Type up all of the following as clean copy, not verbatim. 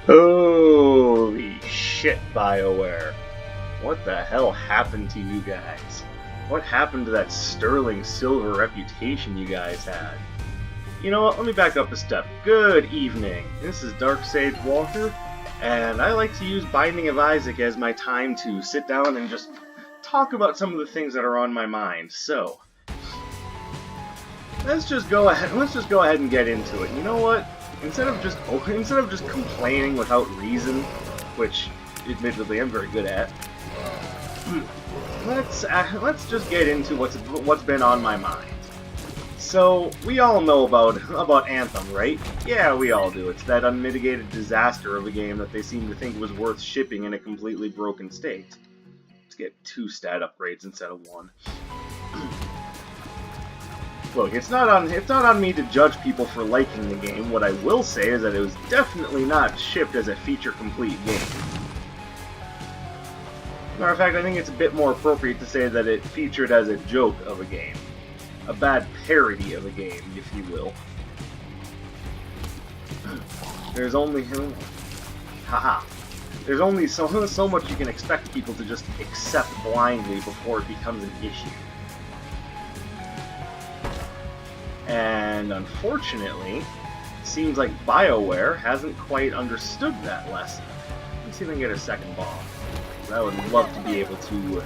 Holy shit, Bioware. What the hell happened to you guys? What happened to that sterling silver reputation you guys had? You know what, let me back up a step. Good evening. This is Dark Sage Walker, and I like to use Binding of Isaac as my time to sit down and just talk about some of the things that are on my mind. So, let's just go ahead and get into it. You know what? Instead of just complaining without reason, which admittedly I'm very good at, let's just get into what's been on my mind. So we all know about Anthem, right? Yeah, we all do. It's that unmitigated disaster of a game that they seem to think was worth shipping in a completely broken state. Let's get 2 stat upgrades instead of 1. Look, it's not on me to judge people for liking the game. What I will say is that it was definitely not shipped as a feature-complete game. Matter of fact, I think it's a bit more appropriate to say that it featured as a joke of a game. A bad parody of a game, if you will. There's only... Haha. There's only so much you can expect people to just accept blindly before it becomes an issue. And unfortunately, it seems like Bioware hasn't quite understood that lesson. Let's see if I can get a second bomb. I would love to be able to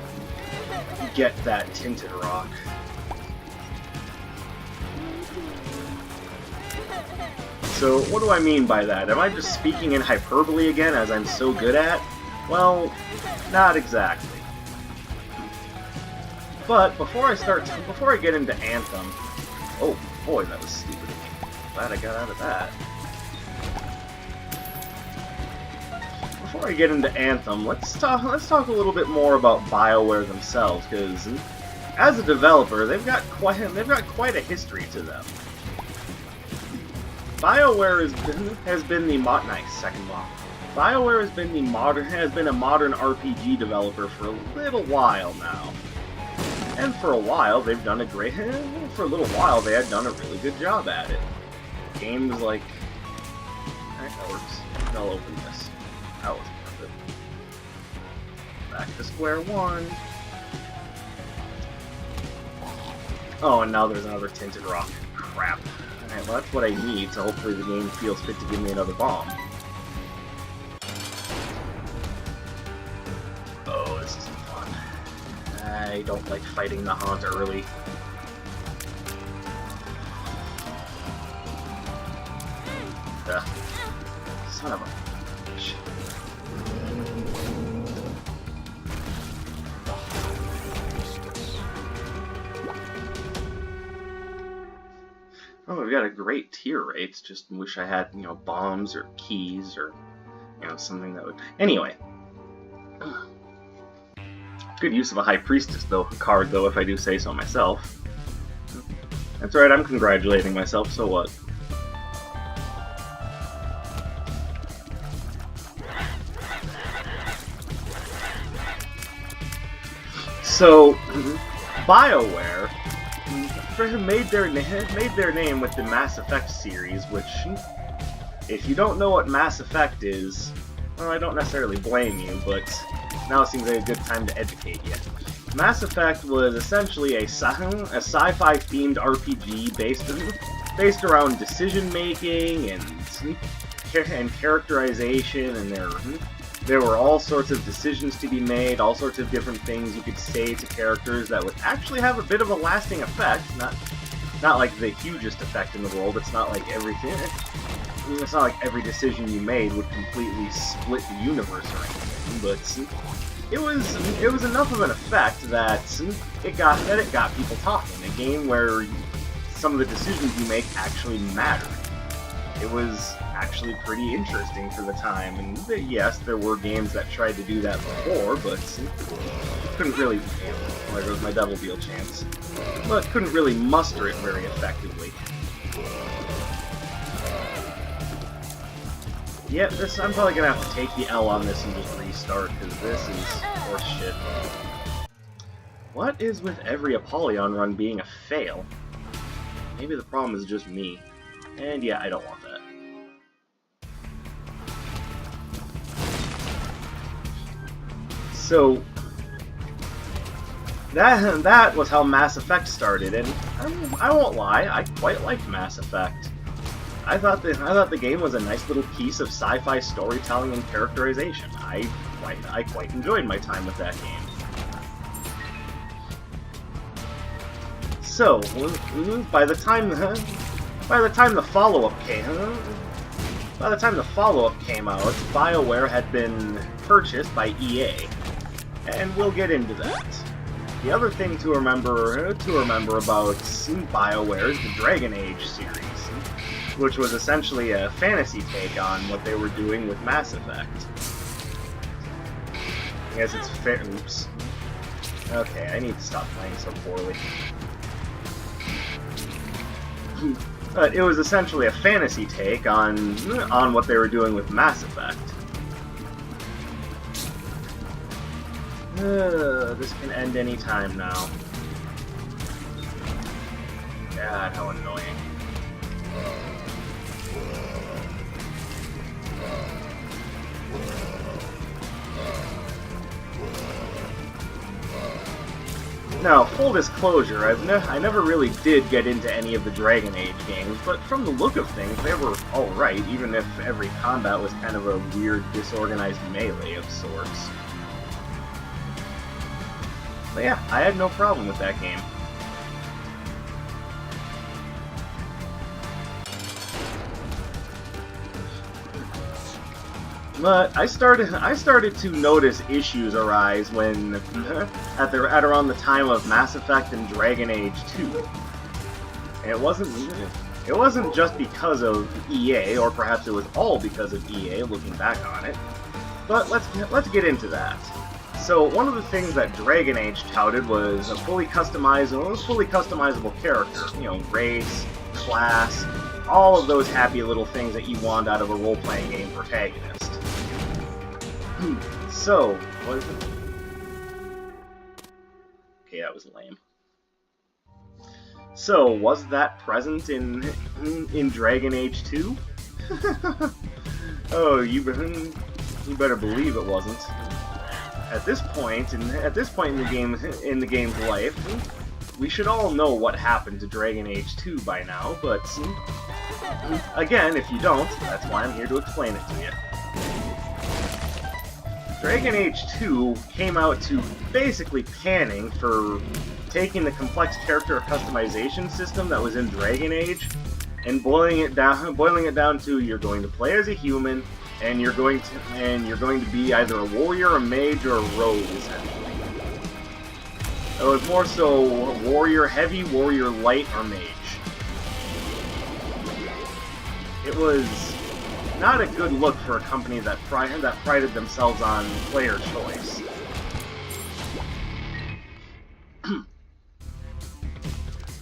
get that tinted rock. So, what do I mean by that? Am I just speaking in hyperbole again, as I'm so good at? Well, not exactly. But before I get into Anthem, oh boy, that was stupid. Glad I got out of that. Before I get into Anthem, let's talk a little bit more about Bioware themselves, because as a developer, they've got quite a history to them. Bioware has been the Bioware has been a modern RPG developer for a little while now. And for a while, they had done a really good job at it. Games like... that works. I'll open this. That was perfect. Back to square one. Oh, and now there's another tinted rock. Crap. Alright, well that's what I need, so hopefully the game feels fit to give me another bomb. Oh, this isn't fun. I don't like fighting the Haunt early. Ugh. Son of a bitch. Oh, we've got a great tier rates. Just wish I had, bombs or keys or, something that would... Anyway. Good use of a High Priestess card, though, if I do say so myself. That's right, I'm congratulating myself, so what? So, Bioware made their name with the Mass Effect series, which, if you don't know what Mass Effect is, well, I don't necessarily blame you, but now seems like a good time to educate you. Mass Effect was essentially a sci-fi themed RPG based around decision making and characterization, and there were all sorts of decisions to be made, all sorts of different things you could say to characters that would actually have a bit of a lasting effect. Not like the hugest effect in the world. It's not like everything. It's not like every decision you made would completely split the universe or anything, but it was enough of an effect that it got people talking. A game where some of the decisions you make actually mattered. It was actually pretty interesting for the time, and yes, there were games that tried to do that before, but couldn't really... There goes my Devil Deal chance. But couldn't really muster it very effectively. Yep, I'm probably gonna have to take the L on this and just restart, because this is horseshit. What is with every Apollyon run being a fail? Maybe the problem is just me. And yeah, I don't want that. So that was how Mass Effect started, and I won't lie, I quite liked Mass Effect. I thought the game was a nice little piece of sci-fi storytelling and characterization. I quite enjoyed my time with that game. So, by the time the follow-up came out, Bioware had been purchased by EA, and we'll get into that. The other thing to remember about Bioware is the Dragon Age series, which was essentially a fantasy take on what they were doing with Mass Effect. I guess it's fair. Oops. Okay, I need to stop playing so poorly. But it was essentially a fantasy take on what they were doing with Mass Effect. This can end any time now. God, how annoying. Now, full disclosure, I never really did get into any of the Dragon Age games, but from the look of things, they were alright, even if every combat was kind of a weird, disorganized melee of sorts. But yeah, I had no problem with that game. But I started to notice issues arise when at around the time of Mass Effect and Dragon Age 2. And it wasn't just because of EA, or perhaps it was all because of EA looking back on it. But let's get into that. So one of the things that Dragon Age touted was a fully customizable character, you know, race, class, all of those happy little things that you want out of a role-playing game protagonist. So, what is it? Okay, that was lame. So, was that present in Dragon Age 2? Oh, you better believe it wasn't. At this point in the game's life, we should all know what happened to Dragon Age 2 by now, but again, if you don't, that's why I'm here to explain it to you. Dragon Age 2 came out to basically panning for taking the complex character customization system that was in Dragon Age and boiling it down to you're going to play as a human and you're going to be either a warrior, a mage, or a rogue, essentially. It was more so warrior heavy, warrior light, or mage. It was not a good look for a company that prided themselves on player choice.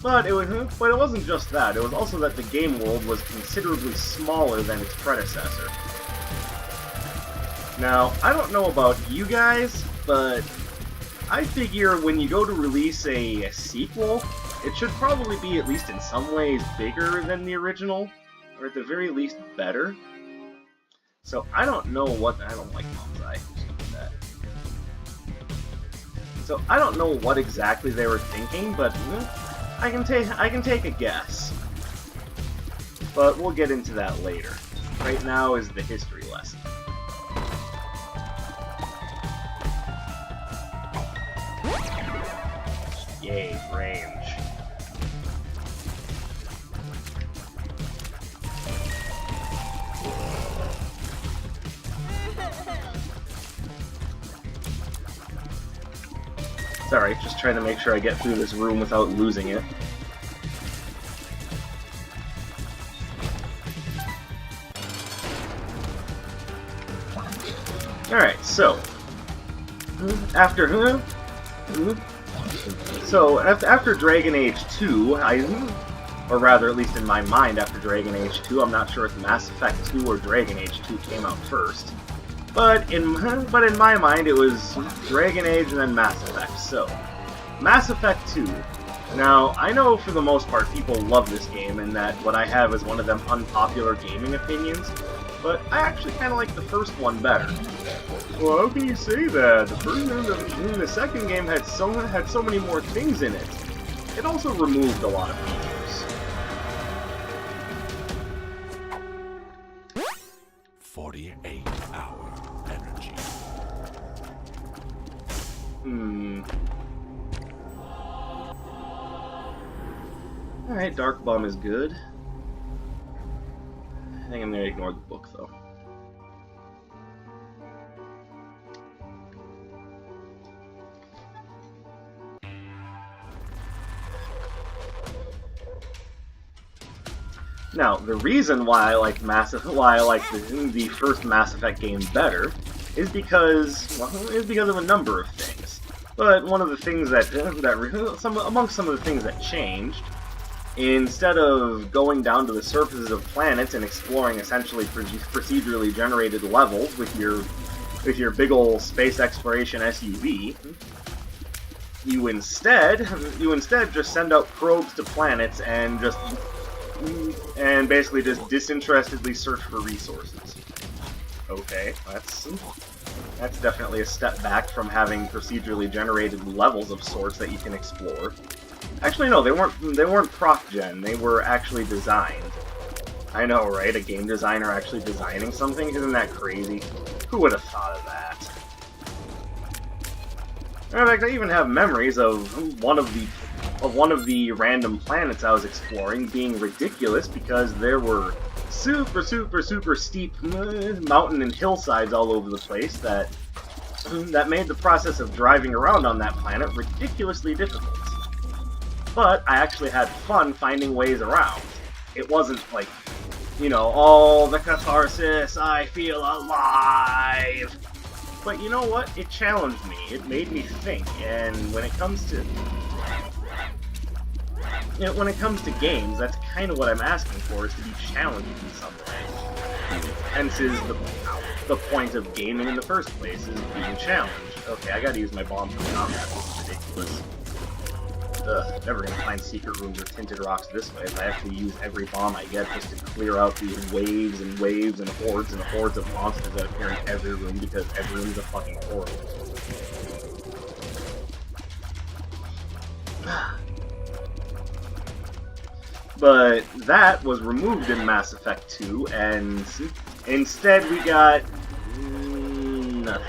But it wasn't just that. It was also that the game world was considerably smaller than its predecessor. Now, I don't know about you guys, but I figure when you go to release a sequel, it should probably be, at least in some ways, bigger than the original, or at the very least, better. So I don't know what... I don't like Mom's that. So I don't know what exactly they were thinking, but I can take a guess. But we'll get into that later. Right now is the history lesson. Yay, range. Sorry, just trying to make sure I get through this room without losing it. Alright, so after Dragon Age 2, or rather, at least in my mind, after Dragon Age 2, I'm not sure if Mass Effect 2 or Dragon Age 2 came out first. But in my mind, it was Dragon Age and then Mass Effect. So, Mass Effect 2 Now, I know for the most part people love this game and that what I have is one of them unpopular gaming opinions, but I actually kind of like the first one better. Well, how can you say that? The second game had so many more things in it. It also removed a lot of features. 48-hour energy. Alright, Dark Bum is good. I think I'm gonna ignore the book, though. Now, the reason why I like the first Mass Effect game better is because of a number of things. But one of the things amongst some of the things that changed, instead of going down to the surfaces of planets and exploring essentially procedurally generated levels with your big ol' space exploration SUV, you instead just send out probes to planets and basically just disinterestedly search for resources. Okay, that's definitely a step back from having procedurally generated levels of sorts that you can explore. Actually, no, they weren't proc-gen, they were actually designed. I know, right? A game designer actually designing something? Isn't that crazy? Who would have thought of that? In fact, I even have memories of one of the random planets I was exploring being ridiculous because there were super steep mountain and hillsides all over the place that made the process of driving around on that planet ridiculously difficult. But I actually had fun finding ways around. It wasn't like, oh, the catharsis, I feel alive! But you know what? It challenged me. It made me think, and when it comes to games, that's kind of what I'm asking for, is to be challenged in some way. Hence is the point of gaming in the first place, is being challenged. Okay, I gotta use my bomb for combat. This is ridiculous. Ugh, never gonna find secret rooms or tinted rocks this way if I have to use every bomb I get just to clear out these waves and hordes of monsters that appear in every room because every room is a fucking portal. But that was removed in Mass Effect 2, and instead we got nothing.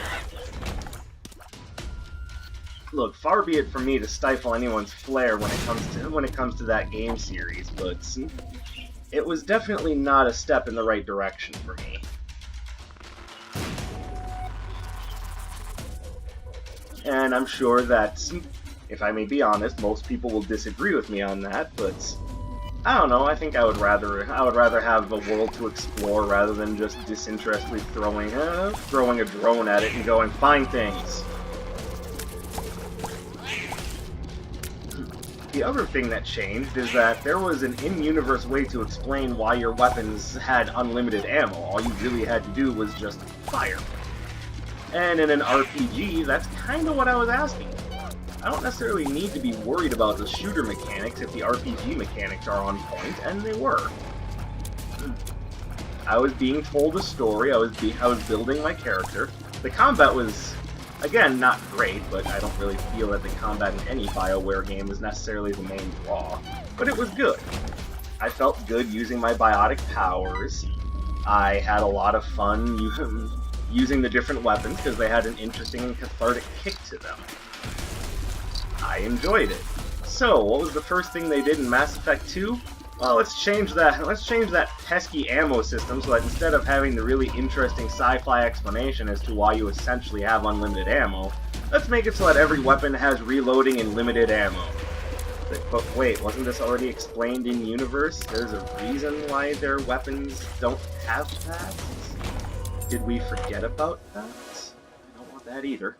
Look, far be it from me to stifle anyone's flair when it comes to that game series, but it was definitely not a step in the right direction for me. And I'm sure that, if I may be honest, most people will disagree with me on that, but I don't know, I think I would rather have a world to explore rather than just disinterestedly throwing a drone at it and going, find things. The other thing that changed is that there was an in-universe way to explain why your weapons had unlimited ammo. All you really had to do was just fire. And in an RPG, that's kind of what I was asking for. I don't necessarily need to be worried about the shooter mechanics if the RPG mechanics are on point, and they were. I was being told a story, I was building my character. The combat was, again, not great, but I don't really feel that the combat in any Bioware game is necessarily the main draw. But it was good. I felt good using my biotic powers. I had a lot of fun using the different weapons because they had an interesting and cathartic kick to them. I enjoyed it. So, what was the first thing they did in Mass Effect 2? Well, let's change that pesky ammo system so that instead of having the really interesting sci-fi explanation as to why you essentially have unlimited ammo, let's make it so that every weapon has reloading and limited ammo. But wait, wasn't this already explained in universe? There's a reason why their weapons don't have that? Did we forget about that? I don't want that either.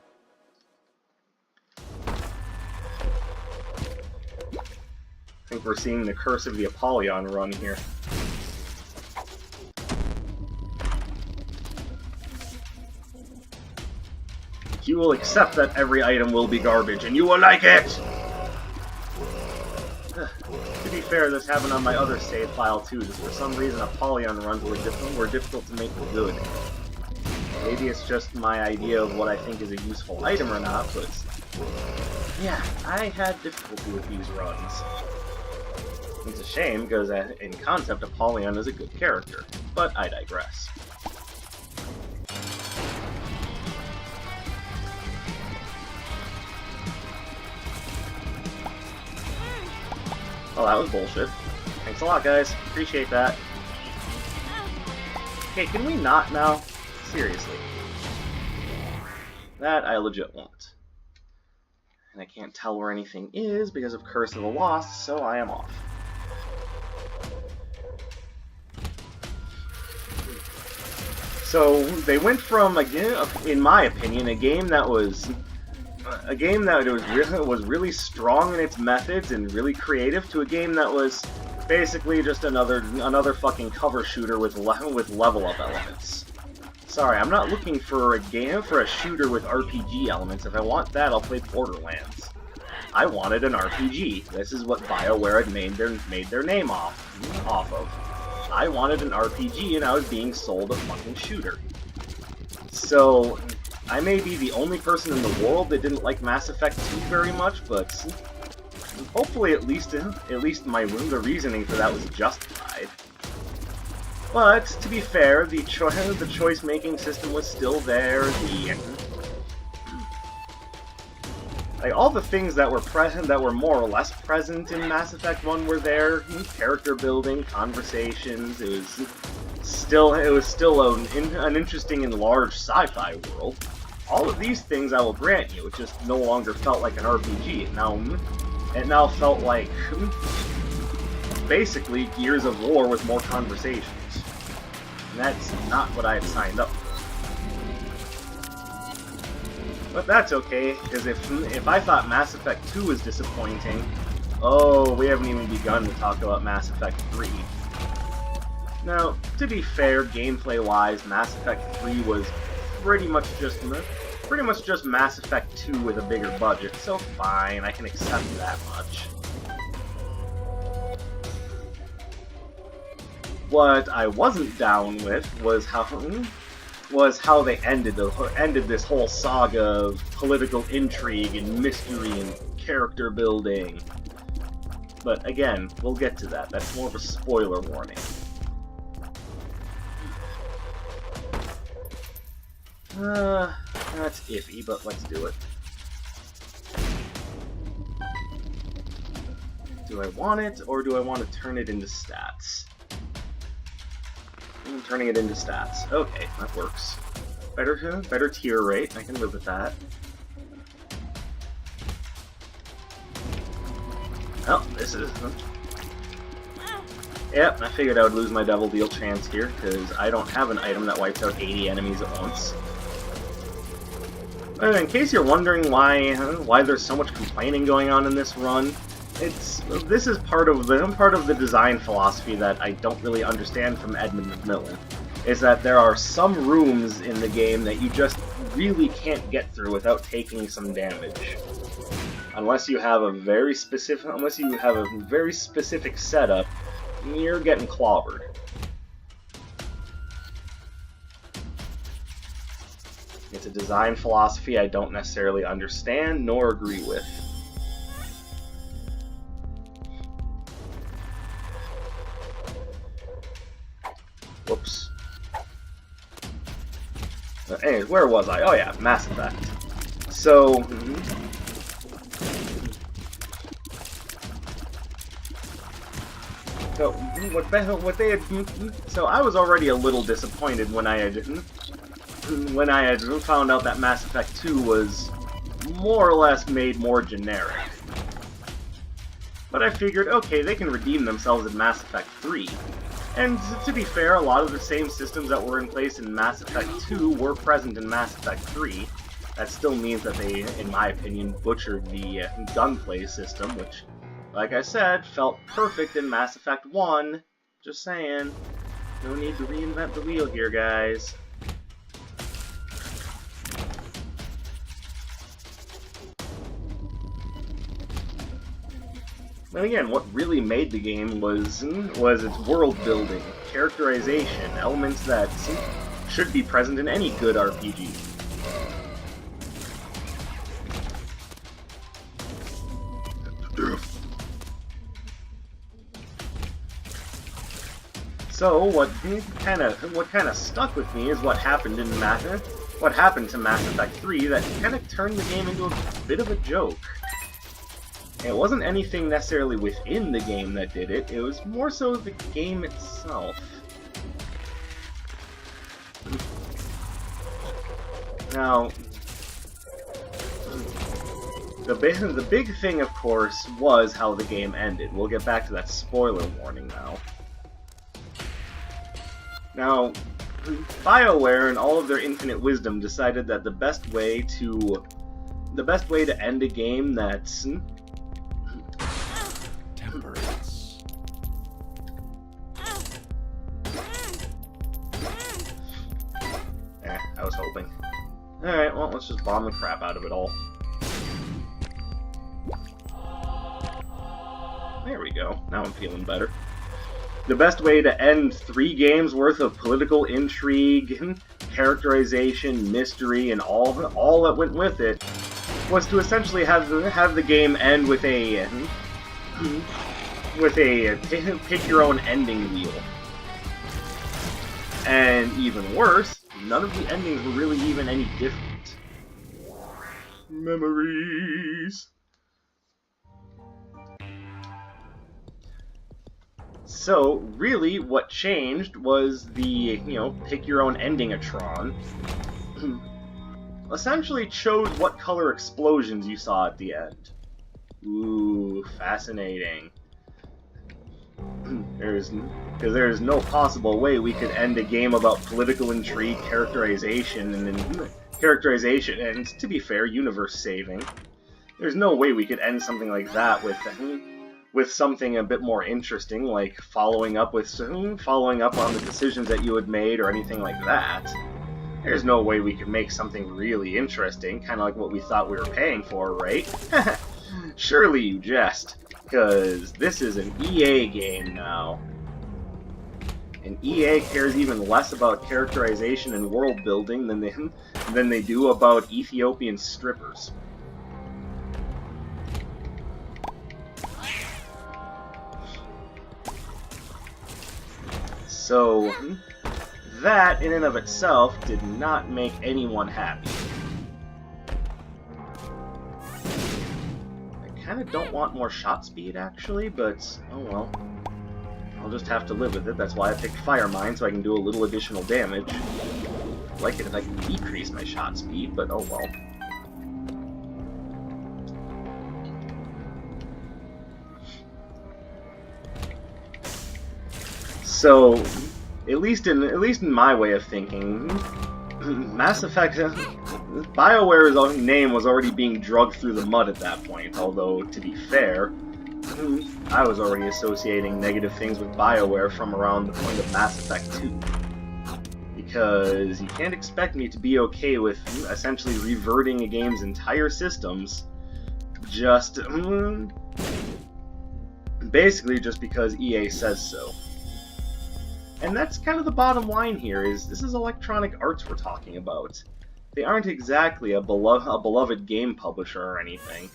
I think we're seeing the curse of the Apollyon run here. You will accept that every item will be garbage, and you will like it! fair, this happened on my other save file too. Just for some reason, Apollyon runs were difficult to make good. Maybe it's just my idea of what I think is a useful item or not, but yeah, I had difficulty with these runs. It's a shame, because in concept, Apollyon is a good character, but I digress. Oh, that was bullshit. Thanks a lot, guys. Appreciate that. Okay, can we not now? Seriously. That I legit want. And I can't tell where anything is because of Curse of the Lost, so I am off. So, they went from, again, in my opinion, a game that was really strong in its methods and really creative, to a game that was basically just another fucking cover shooter with level up elements. Sorry, I'm not looking for a shooter with RPG elements. If I want that, I'll play Borderlands. I wanted an RPG. This is what Bioware had made their name off of. I wanted an RPG, and I was being sold a fucking shooter. So, I may be the only person in the world that didn't like Mass Effect 2 very much, but hopefully at least the reasoning for that was justified. But, to be fair, the choice-making system was still there, all the things that were more or less present in Mass Effect 1 were there. Character building, conversations, it was still an interesting and large sci-fi world. All of these things I will grant you, it just no longer felt like an RPG. It now felt like basically Gears of War with more conversations. And that's not what I had signed up for. But that's okay, because if I thought Mass Effect 2 was disappointing, oh, we haven't even begun to talk about Mass Effect 3. Now, to be fair, gameplay-wise, Mass Effect 3 was pretty much just Mass Effect 2 with a bigger budget, so fine, I can accept that much. What I wasn't down with was how they ended this whole saga of political intrigue and mystery and character building. But again, we'll get to that. That's more of a spoiler warning. That's iffy, but let's do it. Do I want it, or do I want to turn it into stats? I'm turning it into stats. Okay, that works. Better tier rate. I can live with that. Oh, this is... Yep, I figured I would lose my Devil Deal chance here, because I don't have an item that wipes out 80 enemies at once. But in case you're wondering why there's so much complaining going on in this run, this is part of the design philosophy that I don't really understand from Edmund McMillan, is that there are some rooms in the game that you just really can't get through without taking some damage. Unless you have a very specific setup, you're getting clobbered. It's a design philosophy I don't necessarily understand nor agree with. Whoops. Anyways, where was I? Oh yeah, Mass Effect. So... So I was already a little disappointed when I had found out that Mass Effect 2 was more or less made more generic. But I figured, okay, they can redeem themselves in Mass Effect 3. And to be fair, a lot of the same systems that were in place in Mass Effect 2 were present in Mass Effect 3. That still means that they, in my opinion, butchered the gunplay system, which, like I said, felt perfect in Mass Effect 1. Just saying. No need to reinvent the wheel here, guys. And again, what really made the game was its world building, characterization, elements that should be present in any good RPG. So what kind of stuck with me is what happened to Mass Effect 3 that kind of turned the game into a bit of a joke. It wasn't anything necessarily within the game that did it, it was more so the game itself. Now, the big thing, of course, was how the game ended. We'll get back to that spoiler warning now. Now, Bioware, in all of their infinite wisdom, decided that the best way to end a game that's temperance. I was hoping. Alright, well, let's just bomb the crap out of it all. There we go. Now I'm feeling better. The best way to end 3 games worth of political intrigue, characterization, mystery, and all that went with it was to essentially have the game end with a pick your own ending wheel. And even worse, none of the endings were really even any different. Memories. So, really, what changed was the, pick your own ending-atron. Essentially chose what color explosions you saw at the end. Ooh, fascinating. Because there's no possible way we could end a game about political intrigue, characterization, and to be fair, universe saving. There's no way we could end something like that with something a bit more interesting, like following up on the decisions that you had made or anything like that. There's no way we could make something really interesting, kind of like what we thought we were paying for, right? Surely you jest, because this is an EA game now. And EA cares even less about characterization and world building than they do about Ethiopian strippers. So, that, in and of itself, did not make anyone happy. I kind of don't want more shot speed, actually, but oh well. I'll just have to live with it. That's why I picked Fire Mine, so I can do a little additional damage. I'd like it if I could decrease my shot speed, but oh well. So, at least in my way of thinking, Mass Effect, Bioware's own name was already being drugged through the mud at that point. Although, to be fair, I was already associating negative things with Bioware from around the point of Mass Effect 2. Because you can't expect me to be okay with essentially reverting a game's entire systems just basically just because EA says so. And that's kind of the bottom line here, is this is Electronic Arts we're talking about. They aren't exactly a beloved game publisher or anything.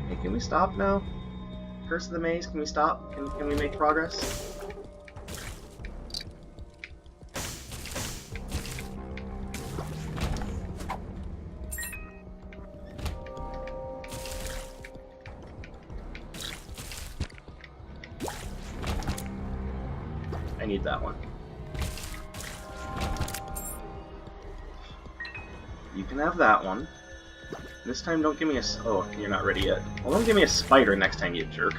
Hey, can we stop now? Curse of the Maze, can we stop? Can we make progress? I need that one. You can have that one. This time don't give me a... Oh, you're not ready yet. Well, don't give me a spider next time, you jerk.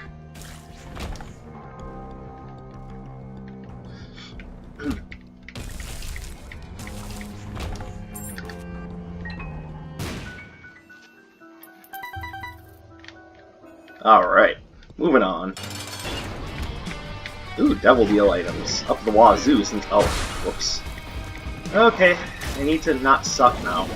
Alright, moving on. Ooh, Devil Deal items. Up the wazoo since... Oh, whoops. Okay, I need to not suck now.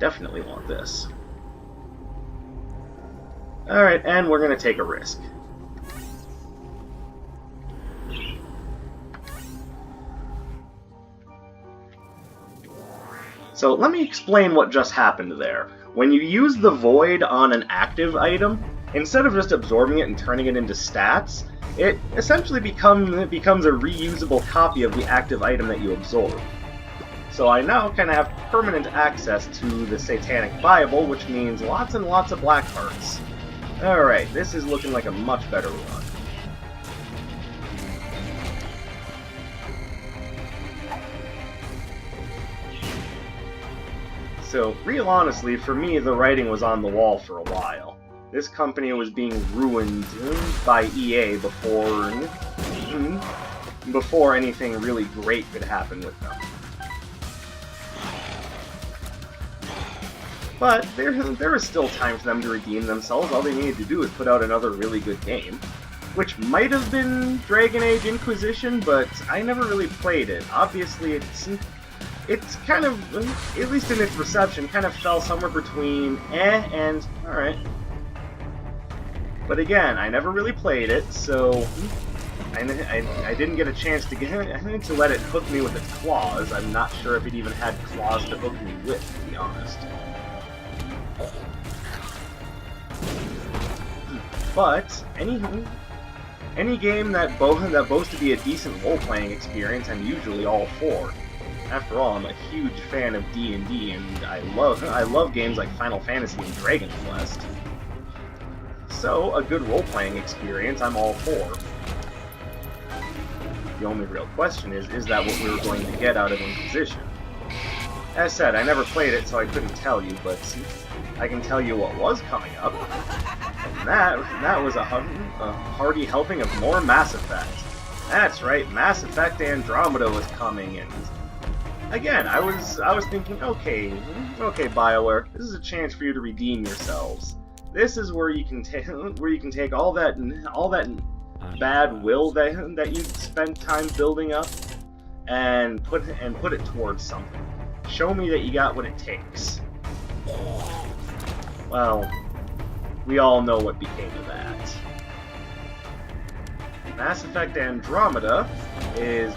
definitely want this. Alright, and we're going to take a risk. So let me explain what just happened there. When you use the Void on an active item, instead of just absorbing it and turning it into stats, it essentially becomes a reusable copy of the active item that you absorb. So I now kind of have permanent access to the Satanic Bible, which means lots and lots of black hearts. Alright, this is looking like a much better run. So, real honestly, for me, the writing was on the wall for a while. This company was being ruined by EA before anything really great could happen with them. But there was still time for them to redeem themselves. All they needed to do was put out another really good game, which might have been Dragon Age Inquisition, but I never really played it. Obviously, it's kind of, at least in its reception, kind of fell somewhere between and alright. But again, I never really played it, so I didn't get a chance to let it hook me with its claws. I'm not sure if it even had claws to hook me with, to be honest. But any game that boasts to be a decent role-playing experience, I'm usually all for. After all, I'm a huge fan of D&D, and I love games like Final Fantasy and Dragon Quest. So, a good role-playing experience, I'm all for. The only real question is that what we were going to get out of Inquisition? As said, I never played it, so I couldn't tell you, but I can tell you what was coming up. And that was a hearty helping of more Mass Effect. That's right, Mass Effect Andromeda was coming, and again, I was thinking, okay, Bioware, this is a chance for you to redeem yourselves. This is where you can take all that bad will that you spent time building up, and put it towards something. Show me that you got what it takes. Well, we all know what became of that. Mass Effect Andromeda is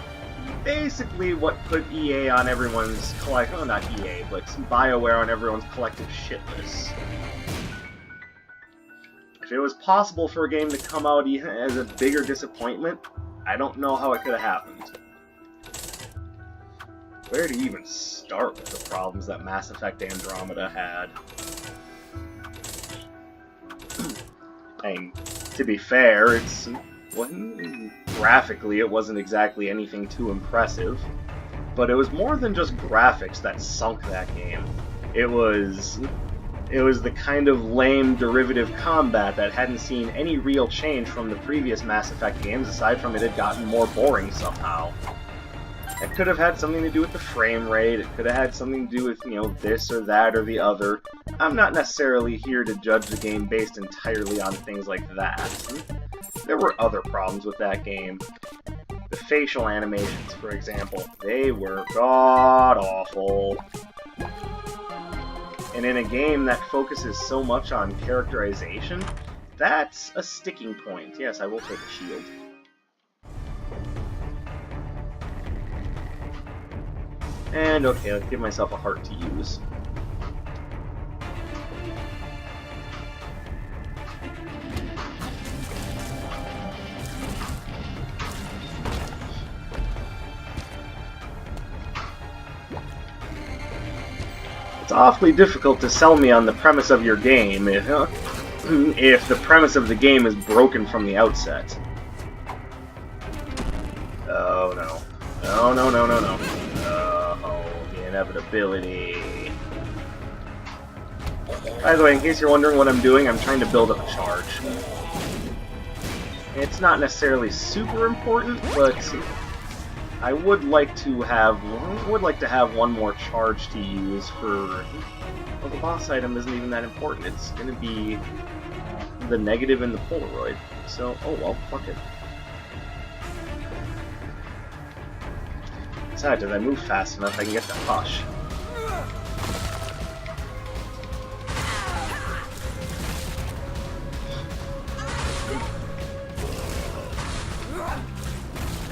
basically what put EA on everyone's not EA, but Bioware on everyone's collective shit list. If it was possible for a game to come out as a bigger disappointment, I don't know how it could have happened. Where to even start with the problems that Mass Effect Andromeda had? I mean, to be fair, graphically it wasn't exactly anything too impressive, but it was more than just graphics that sunk that game. It was the kind of lame derivative combat that hadn't seen any real change from the previous Mass Effect games, aside from it had gotten more boring somehow. It could have had something to do with the frame rate, it could have had something to do with, this or that or the other. I'm not necessarily here to judge the game based entirely on things like that. There were other problems with that game. The facial animations, for example, they were god-awful. And in a game that focuses so much on characterization, that's a sticking point. Yes, I will take a shield. And okay, let's give myself a heart to use. It's awfully difficult to sell me on the premise of your game if the premise of the game is broken from the outset. Oh no. No, no, no, no, no. Oh, the inevitability. By the way, in case you're wondering what I'm doing, I'm trying to build up a charge. It's not necessarily super important, but I would like to have one more charge to use for. Well, the boss item isn't even that important. It's going to be the negative in the Polaroid. So, oh well, fuck it. Besides, if I move fast enough, I can get the hush.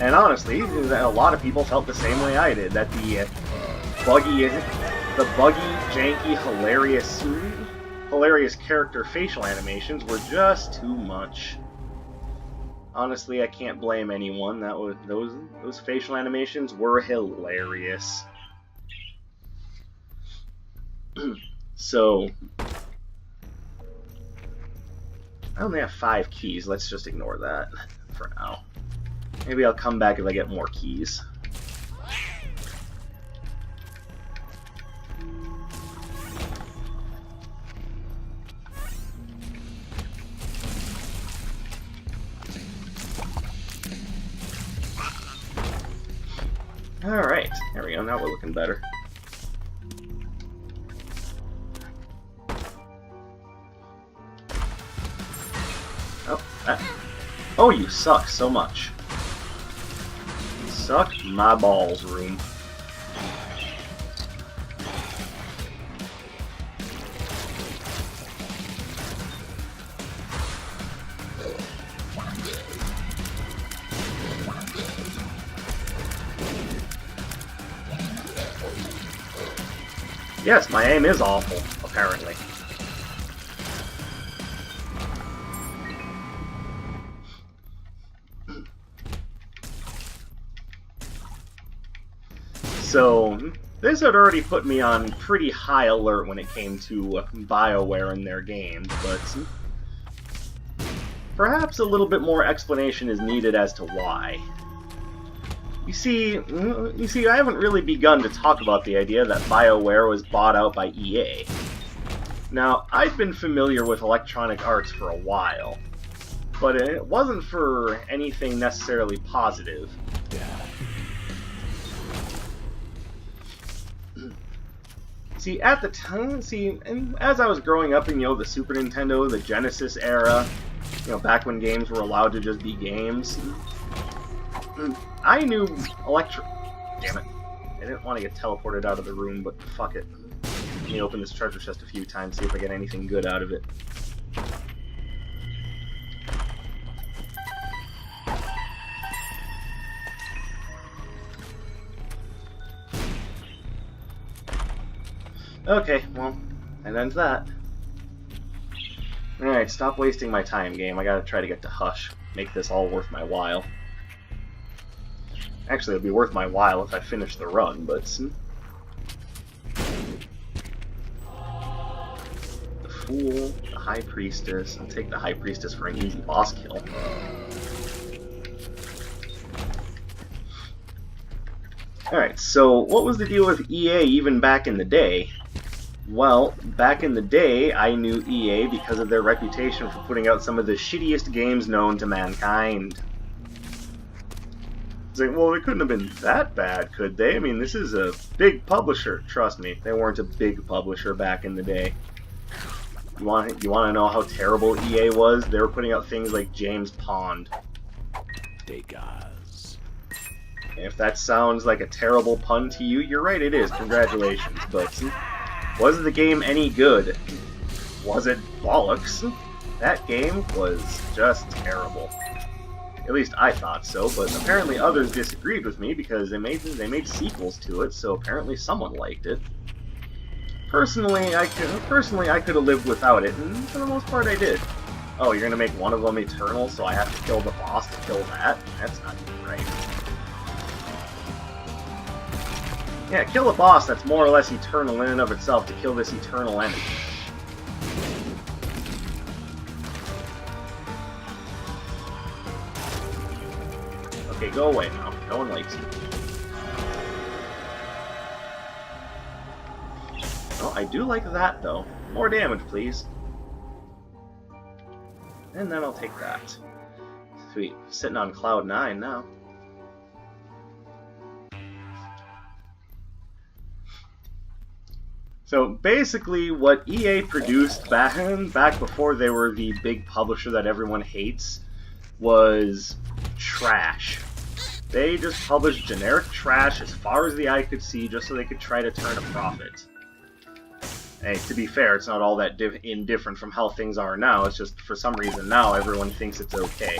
And honestly, a lot of people felt the same way I did, that the buggy, janky, hilarious character facial animations were just too much. Honestly, I can't blame anyone. Those facial animations were hilarious. So, I only have 5 keys. Let's just ignore that for now. Maybe I'll come back if I get more keys. Alright, there we go. Now we're looking better. Oh, you suck so much. Suck my balls, room. Yes, my aim is awful, apparently. So, this had already put me on pretty high alert when it came to Bioware and their games, but perhaps a little bit more explanation is needed as to why. You see, I haven't really begun to talk about the idea that Bioware was bought out by EA. Now, I've been familiar with Electronic Arts for a while, but it wasn't for anything necessarily positive. See, at the time, as I was growing up in, the Super Nintendo, the Genesis era, back when games were allowed to just be games, I knew Damn it. I didn't want to get teleported out of the room, but fuck it. Let me open this treasure chest a few times, see if I get anything good out of it. Okay, well, that ends that. Alright, stop wasting my time, game. I gotta try to get to Hush. Make this all worth my while. Actually, it'll be worth my while if I finish the run, but... The Fool, the High Priestess. I'll take the High Priestess for an easy boss kill. Alright, so what was the deal with EA even back in the day? Well, back in the day, I knew EA because of their reputation for putting out some of the shittiest games known to mankind. It's like, well, it couldn't have been that bad, could they? I mean, this is a big publisher. Trust me, they weren't a big publisher back in the day. You want to know how terrible EA was? They were putting out things like James Pond. Hey guys. If that sounds like a terrible pun to you, you're right, it is. Congratulations. But was the game any good? Was it bollocks? That game was just terrible. At least I thought so, but apparently others disagreed with me because they made sequels to it, so apparently someone liked it. Personally, I could have lived without it, and for the most part I did. Oh, you're gonna make one of them eternal, so I have to kill the boss to kill that? That's not even right. Yeah, kill a boss that's more or less eternal in and of itself to kill this eternal enemy. Okay, go away now. No one likes you. Oh, I do like that, though. More damage, please. And then I'll take that. Sweet. Sitting on Cloud 9 now. So basically, what EA produced back before they were the big publisher that everyone hates was trash. They just published generic trash as far as the eye could see just so they could try to turn a profit. Hey, to be fair, it's not all that indifferent from how things are now, it's just for some reason now everyone thinks it's okay.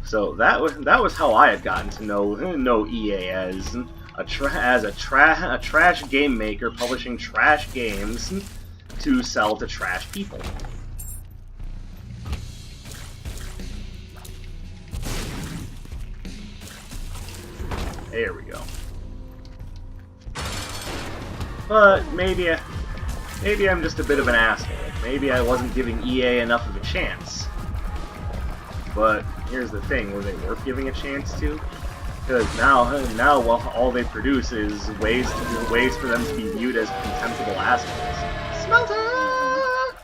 So that was how I had gotten to know EA as a trash game maker publishing trash games to sell to trash people. There we go. But maybe I'm just a bit of an asshole. Maybe I wasn't giving EA enough of a chance. But here's the thing: were they worth giving a chance to? Because now, well, all they produce is ways for them to be viewed as contemptible assholes. Smelter!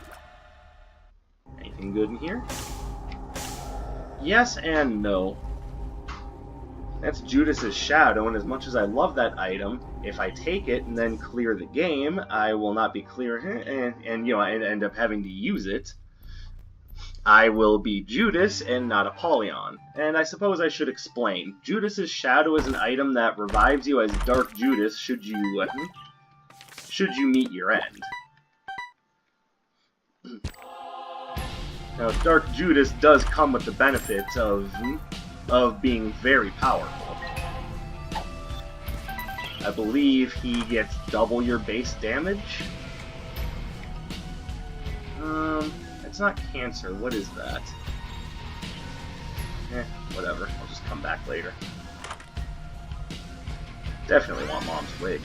Anything good in here? Yes and no. That's Judas's shadow, and as much as I love that item, if I take it and then clear the game, I will not be clear, and you know, I end up having to use it. I will be Judas and not Apollyon. And I suppose I should explain. Judas's shadow is an item that revives you as Dark Judas should you meet your end. Now, Dark Judas does come with the benefits of being very powerful. I believe he gets double your base damage. It's not cancer. What is that? Whatever. I'll just come back later. Definitely want Mom's wig.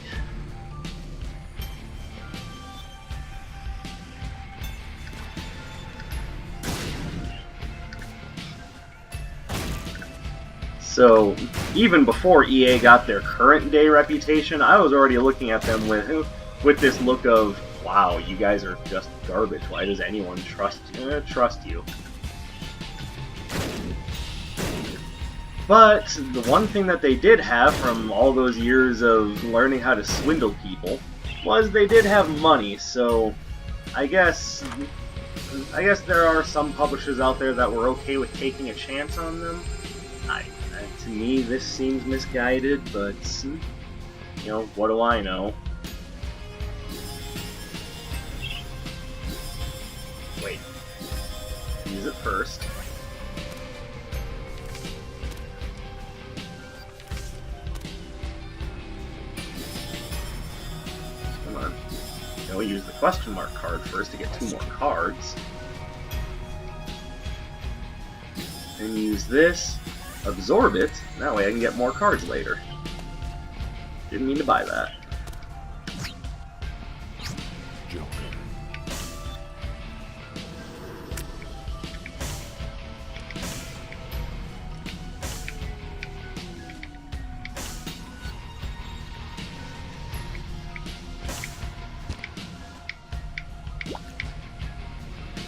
So, even before EA got their current day reputation, I was already looking at them with this look of, wow, you guys are just garbage. Why does anyone trust you? But the one thing that they did have from all those years of learning how to swindle people was they did have money. So I guess there are some publishers out there that were okay with taking a chance on them. To me, this seems misguided, but you know, what do I know? Wait. Use it first. Come on. No, use the question mark card first to get 2 more cards. Then use this. Absorb it. That way I can get more cards later. Didn't mean to buy that. Joker.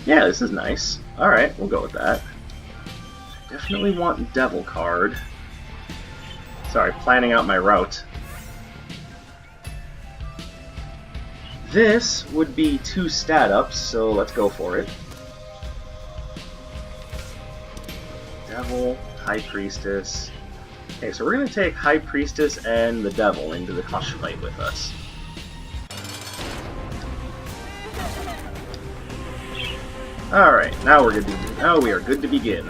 Yeah, this is nice. Alright, we'll go with that. Definitely want Devil card. Sorry, planning out my route. This would be 2 stat ups, so let's go for it. Devil, High Priestess. Okay, so we're going to take High Priestess and the Devil into the Hush fight with us. Alright, now we are good to begin.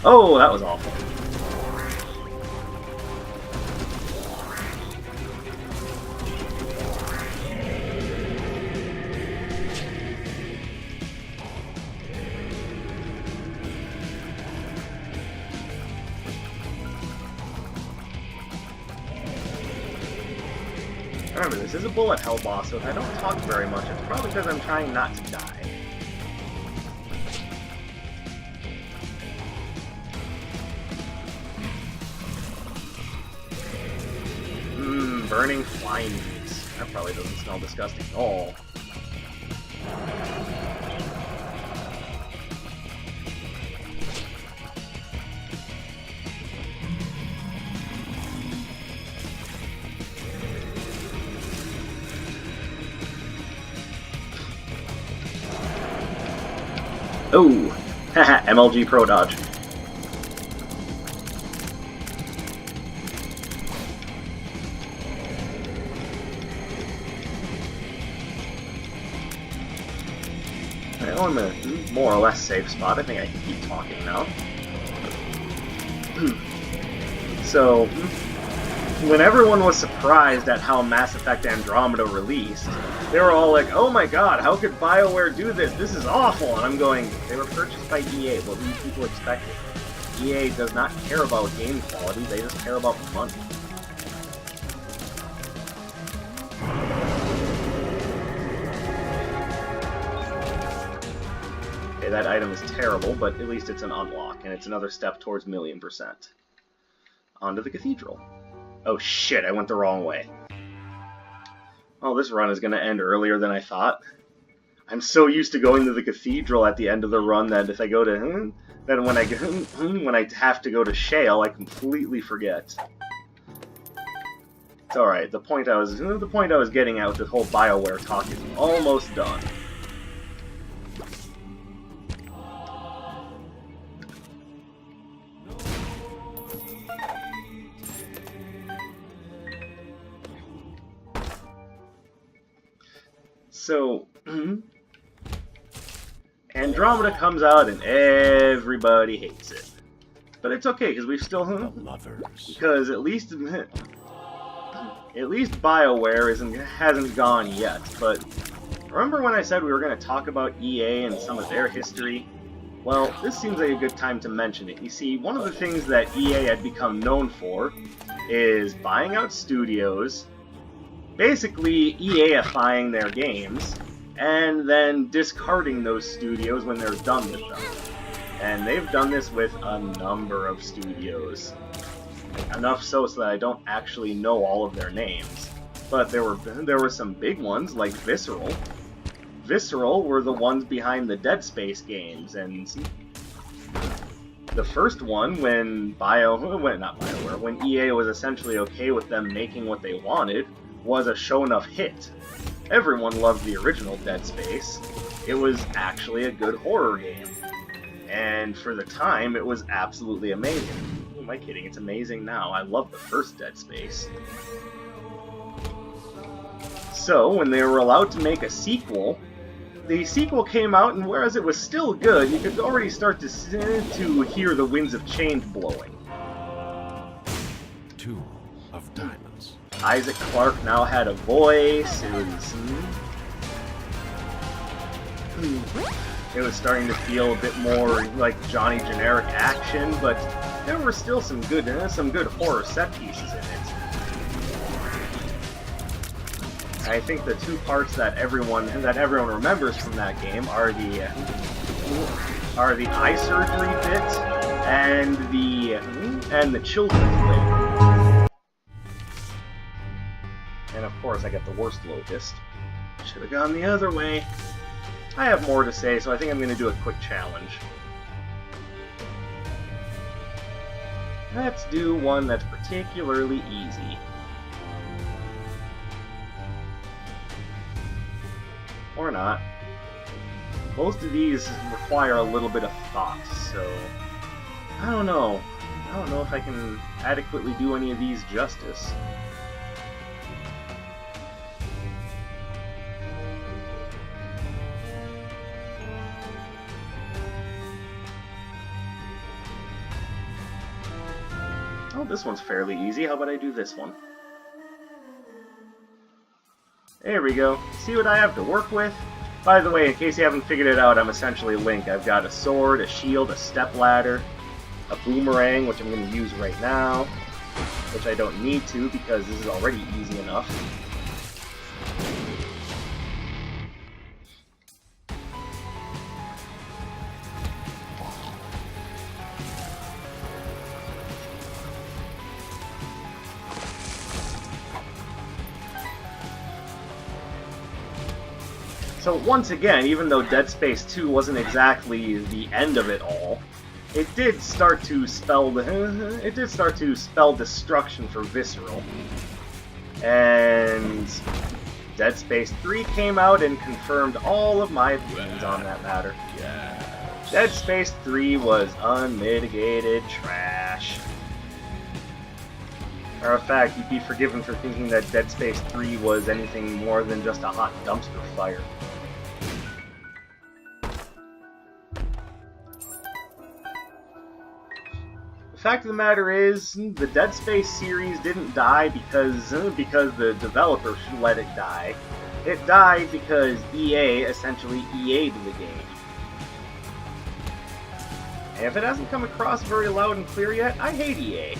Oh, that was awful. Remember, this is a bullet hell boss, so if I don't talk very much, it's probably because I'm trying not to die. Burning fly meat. That probably doesn't smell disgusting at all. Oh! Haha, MLG Pro Dodge. Now I'm in a more or less safe spot. I think I can keep talking now. So, when everyone was surprised at how Mass Effect Andromeda released, they were all like, oh my god, how could Bioware do this? This is awful! And I'm going, they were purchased by EA. What do people expected? EA does not care about game quality, they just care about money. Okay, that item is terrible, but at least it's an unlock, and it's another step towards 1,000,000%. Onto the cathedral. Oh shit, I went the wrong way. Oh, this run is going to end earlier than I thought. I'm so used to going to the cathedral at the end of the run that if I go to... then when I have to go to Shale, I completely forget. It's alright, the point I was getting at with this whole Bioware talk is almost done. So, Andromeda comes out and everybody hates it. But it's okay, because we've still... because at least BioWare hasn't gone yet. But remember when I said we were going to talk about EA and some of their history? Well, this seems like a good time to mention it. You see, one of the things that EA had become known for is buying out studios, basically EA-ifying their games, and then discarding those studios when they're done with them. And they've done this with a number of studios. Enough so that I don't actually know all of their names. But there were some big ones, like Visceral. Visceral were the ones behind the Dead Space games, and the first one, when when EA was essentially okay with them making what they wanted, was a show enough hit. Everyone loved the original Dead Space. It was actually a good horror game. And for the time, it was absolutely amazing. Who am I kidding? It's amazing now. I love the first Dead Space. So, when they were allowed to make a sequel, the sequel came out, and whereas it was still good, you could already start to hear the winds of change blowing. 2 of diamonds. Isaac Clarke now had a voice. It was starting to feel a bit more like Johnny Generic action, but there were still some good horror set pieces in it. I think the two parts that everyone remembers from that game are the eye surgery bit and the children's wing. And of course, I got the worst locust. Should have gone the other way. I have more to say, so I think I'm going to do a quick challenge. Let's do one that's particularly easy. Or not. Most of these require a little bit of thought, so... I don't know. I don't know if I can adequately do any of these justice. Oh, this one's fairly easy. How about I do this one? There we go. See what I have to work with? By the way, in case you haven't figured it out, I'm essentially Link. I've got a sword, a shield, a stepladder, a boomerang, which I'm going to use right now, which I don't need to because this is already easy enough. So once again, even though Dead Space 2 wasn't exactly the end of it all, it did start to spell destruction for Visceral. And Dead Space 3 came out and confirmed all of my opinions on that matter. Yes. Dead Space 3 was unmitigated trash. Matter of fact, you'd be forgiven for thinking that Dead Space 3 was anything more than just a hot dumpster fire. fact of the matter is, the Dead Space series didn't die because the developer should let it die. It died because EA essentially EA'd the game. And if it hasn't come across very loud and clear yet, I hate EA.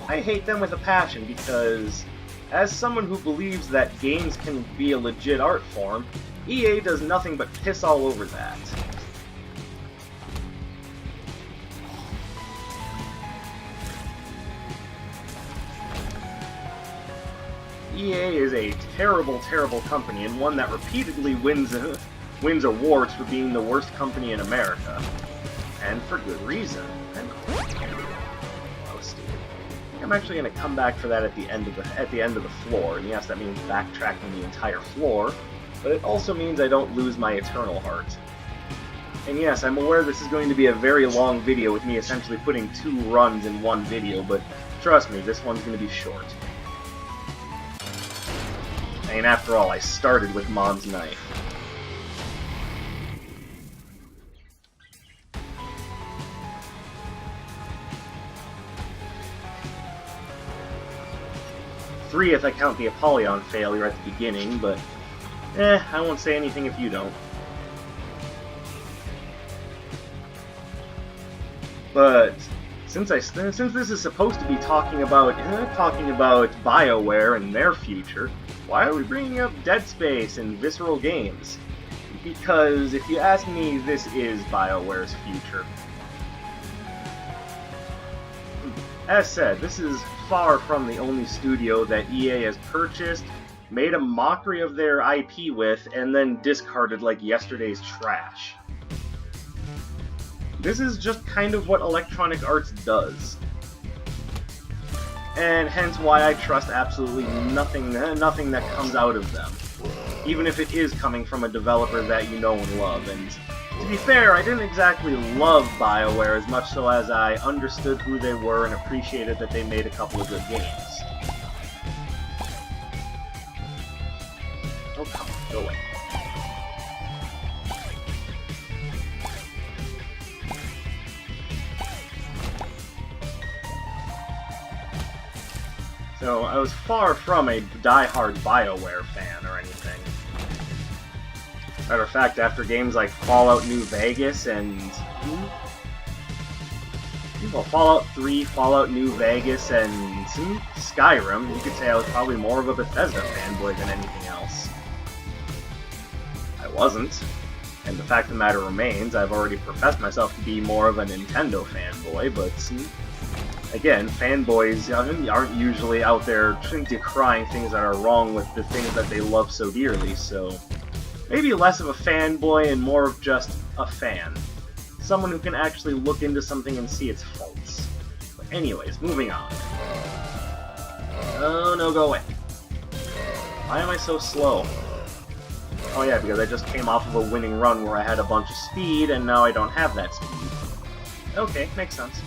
I hate them with a passion because, as someone who believes that games can be a legit art form, EA does nothing but piss all over that. EA is a terrible, terrible company, and one that repeatedly wins awards for being the worst company in America. And for good reason. I'm actually going to come back for that at the end of the floor, and yes, that means backtracking the entire floor, but it also means I don't lose my eternal heart. And yes, I'm aware this is going to be a very long video with me essentially putting 2 runs in one video, but trust me, this one's going to be short. I mean, after all, I started with Mom's knife. Three if I count the Apollyon failure at the beginning, but I won't say anything if you don't. But since this is supposed to be talking about Bioware and their future, why are we bringing up Dead Space and Visceral Games? Because if you ask me, this is Bioware's future. As said, this is far from the only studio that EA has purchased, made a mockery of their IP with, and then discarded like yesterday's trash. This is just kind of what Electronic Arts does. And hence why I trust absolutely nothing that comes out of them. Even if it is coming from a developer that you know and love. And to be fair, I didn't exactly love Bioware as much so as I understood who they were and appreciated that they made a couple of good games. Oh, come on, go away. So, I was far from a die-hard Bioware fan or anything. Matter of fact, after games like Fallout New Vegas and... well, Fallout 3, Fallout New Vegas, and Skyrim, you could say I was probably more of a Bethesda fanboy than anything else. I wasn't. And the fact of the matter remains, I've already professed myself to be more of a Nintendo fanboy, but... again, fanboys aren't usually out there decrying things that are wrong with the things that they love so dearly, so maybe less of a fanboy and more of just a fan. Someone who can actually look into something and see its faults. But anyways, moving on. Oh no, go away. Why am I so slow? Oh yeah, because I just came off of a winning run where I had a bunch of speed, and now I don't have that speed. Okay, makes sense.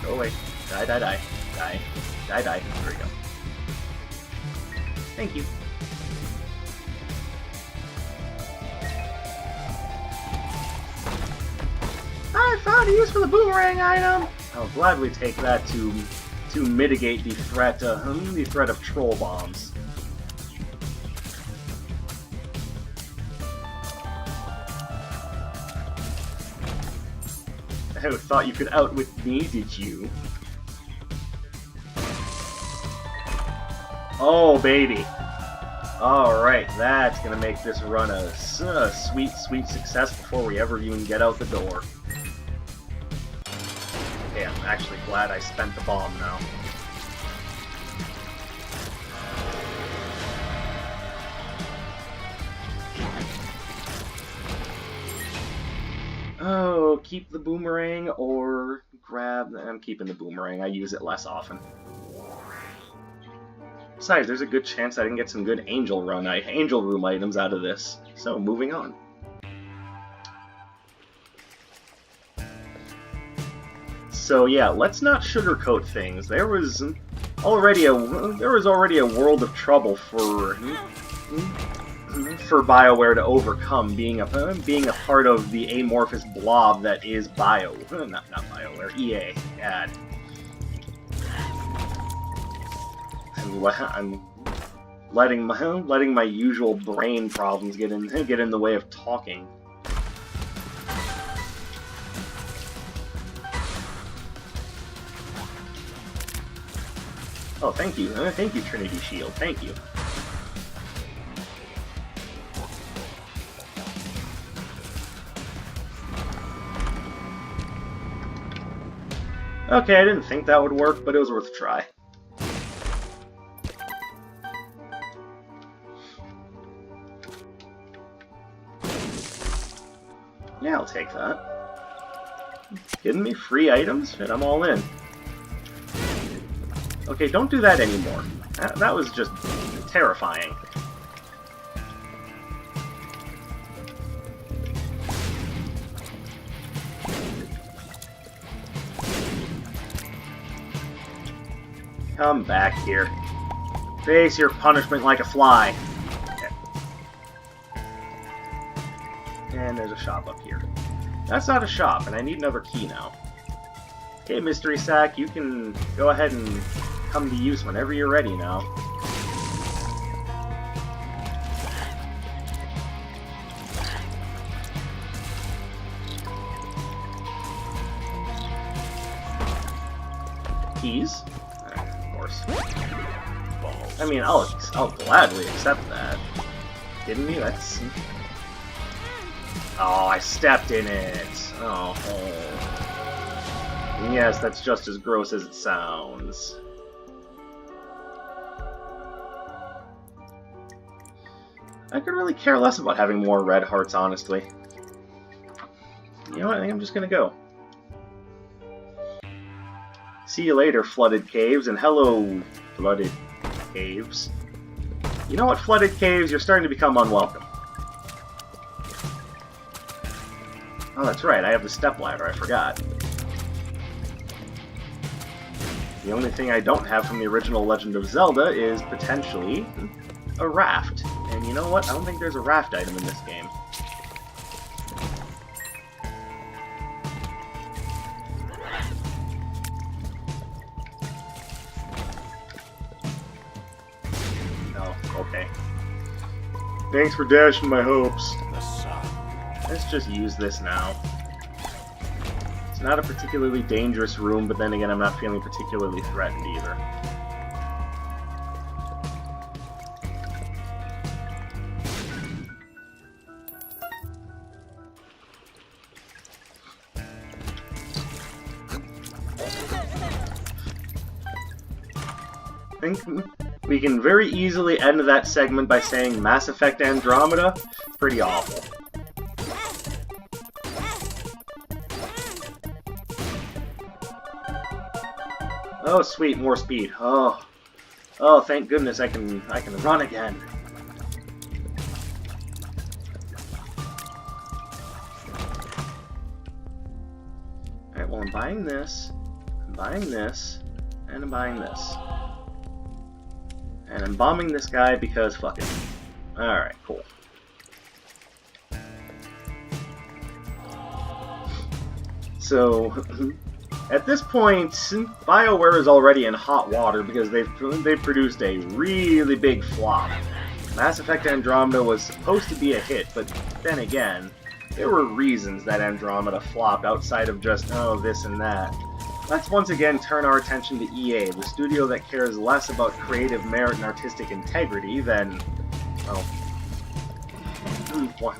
Go away. Die, die, die. Die. Die, die. There we go. Thank you. I found a use for the boomerang item! I'll gladly take that to mitigate the threat of troll bombs. I thought you could outwit me, did you? Oh, baby. Alright, that's gonna make this run a sweet, sweet success before we ever even get out the door. Okay, I'm actually glad I spent the bomb now. Oh, keep the boomerang or grab... I'm keeping the boomerang, I use it less often. Besides, there's a good chance I can get some good Angel Room items out of this. So, moving on. So yeah, let's not sugarcoat things. There was already a world of trouble for for Bioware to overcome, being a part of the amorphous blob that is not Bioware, EA. God. I'm letting my usual brain problems get in the way of talking. Oh, thank you, Trinity Shield. Thank you. Okay, I didn't think that would work, but it was worth a try. Yeah, I'll take that. Kidding me? Free items? Shit, I'm all in. Okay, don't do that anymore. That was just terrifying. Come back here. Face your punishment like a fly. Okay. And there's a shop up here. That's not a shop, and I need another key now. Okay, Mystery Sack, you can go ahead and come to use whenever you're ready now. Keys? Of course. I mean, I'll gladly accept that. Kidding me? That's... Oh, I stepped in it. Oh. Yes, that's just as gross as it sounds. I could really care less about having more red hearts, honestly. You know what? I think I'm just gonna go. See you later, Flooded Caves, and hello, Flooded Caves. You know what, Flooded Caves? You're starting to become unwelcome. Oh, that's right, I have the stepladder, I forgot. The only thing I don't have from the original Legend of Zelda is, potentially, a raft. And you know what? I don't think there's a raft item in this game. Oh, okay. Thanks for dashing my hopes. Let's just use this now. It's not a particularly dangerous room, but then again, I'm not feeling particularly threatened either. I think we can very easily end that segment by saying Mass Effect Andromeda, pretty awful. Oh, sweet, more speed. Oh, thank goodness I can run again. All right, well, I'm buying this, and I'm buying this. And I'm bombing this guy because fuck it. Alright, cool. So, at this point, Bioware is already in hot water because they've produced a really big flop. Mass Effect Andromeda was supposed to be a hit, but then again, there were reasons that Andromeda flopped outside of just, oh, this and that. Let's once again turn our attention to EA, the studio that cares less about creative merit and artistic integrity than, well,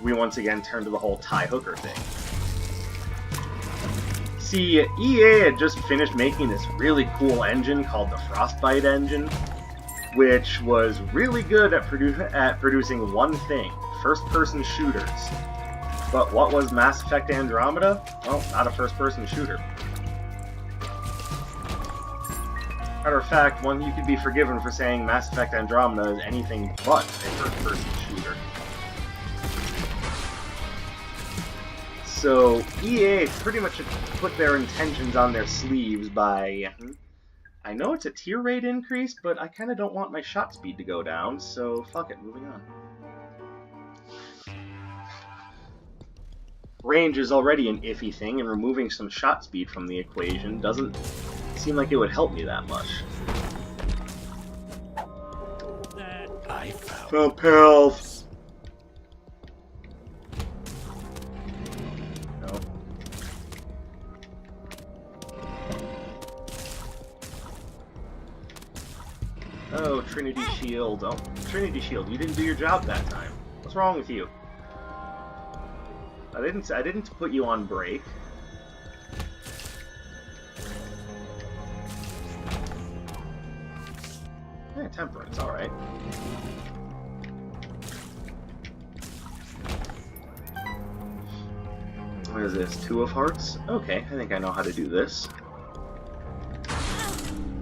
we once again turn to the whole Ty Hooker thing. See, EA had just finished making this really cool engine called the Frostbite engine, which was really good at producing one thing, first-person shooters. But what was Mass Effect Andromeda? Well, not a first-person shooter. Matter of fact, one you could be forgiven for saying Mass Effect Andromeda is anything but a first-person shooter. So, EA pretty much put their intentions on their sleeves by... I know it's a tier rate increase, but I kinda don't want my shot speed to go down, so fuck it, moving on. range is already an iffy thing, and removing some shot speed from the equation doesn't seem like it would help me that much. I found Found pills. No. Oh, Trinity Shield. Oh, Trinity Shield, you didn't do your job that time. What's wrong with you? I didn't put you on break. Yeah, Temperance, alright. What is this? 2 of Hearts? Okay, I think I know how to do this.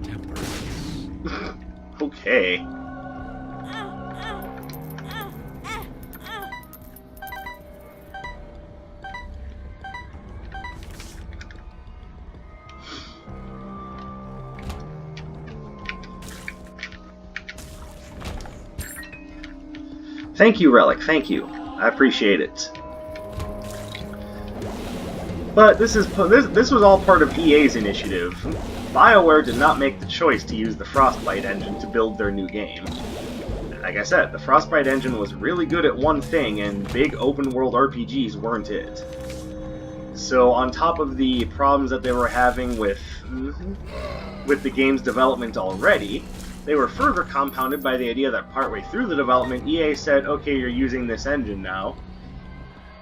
temperance. Okay. Thank you, Relic. Thank you. I appreciate it. But this was all part of EA's initiative. Bioware did not make the choice to use the Frostbite engine to build their new game. Like I said, the Frostbite engine was really good at one thing, and big open-world RPGs weren't it. So on top of the problems that they were having with the game's development already, they were further compounded by the idea that partway through the development, EA said, okay, you're using this engine now.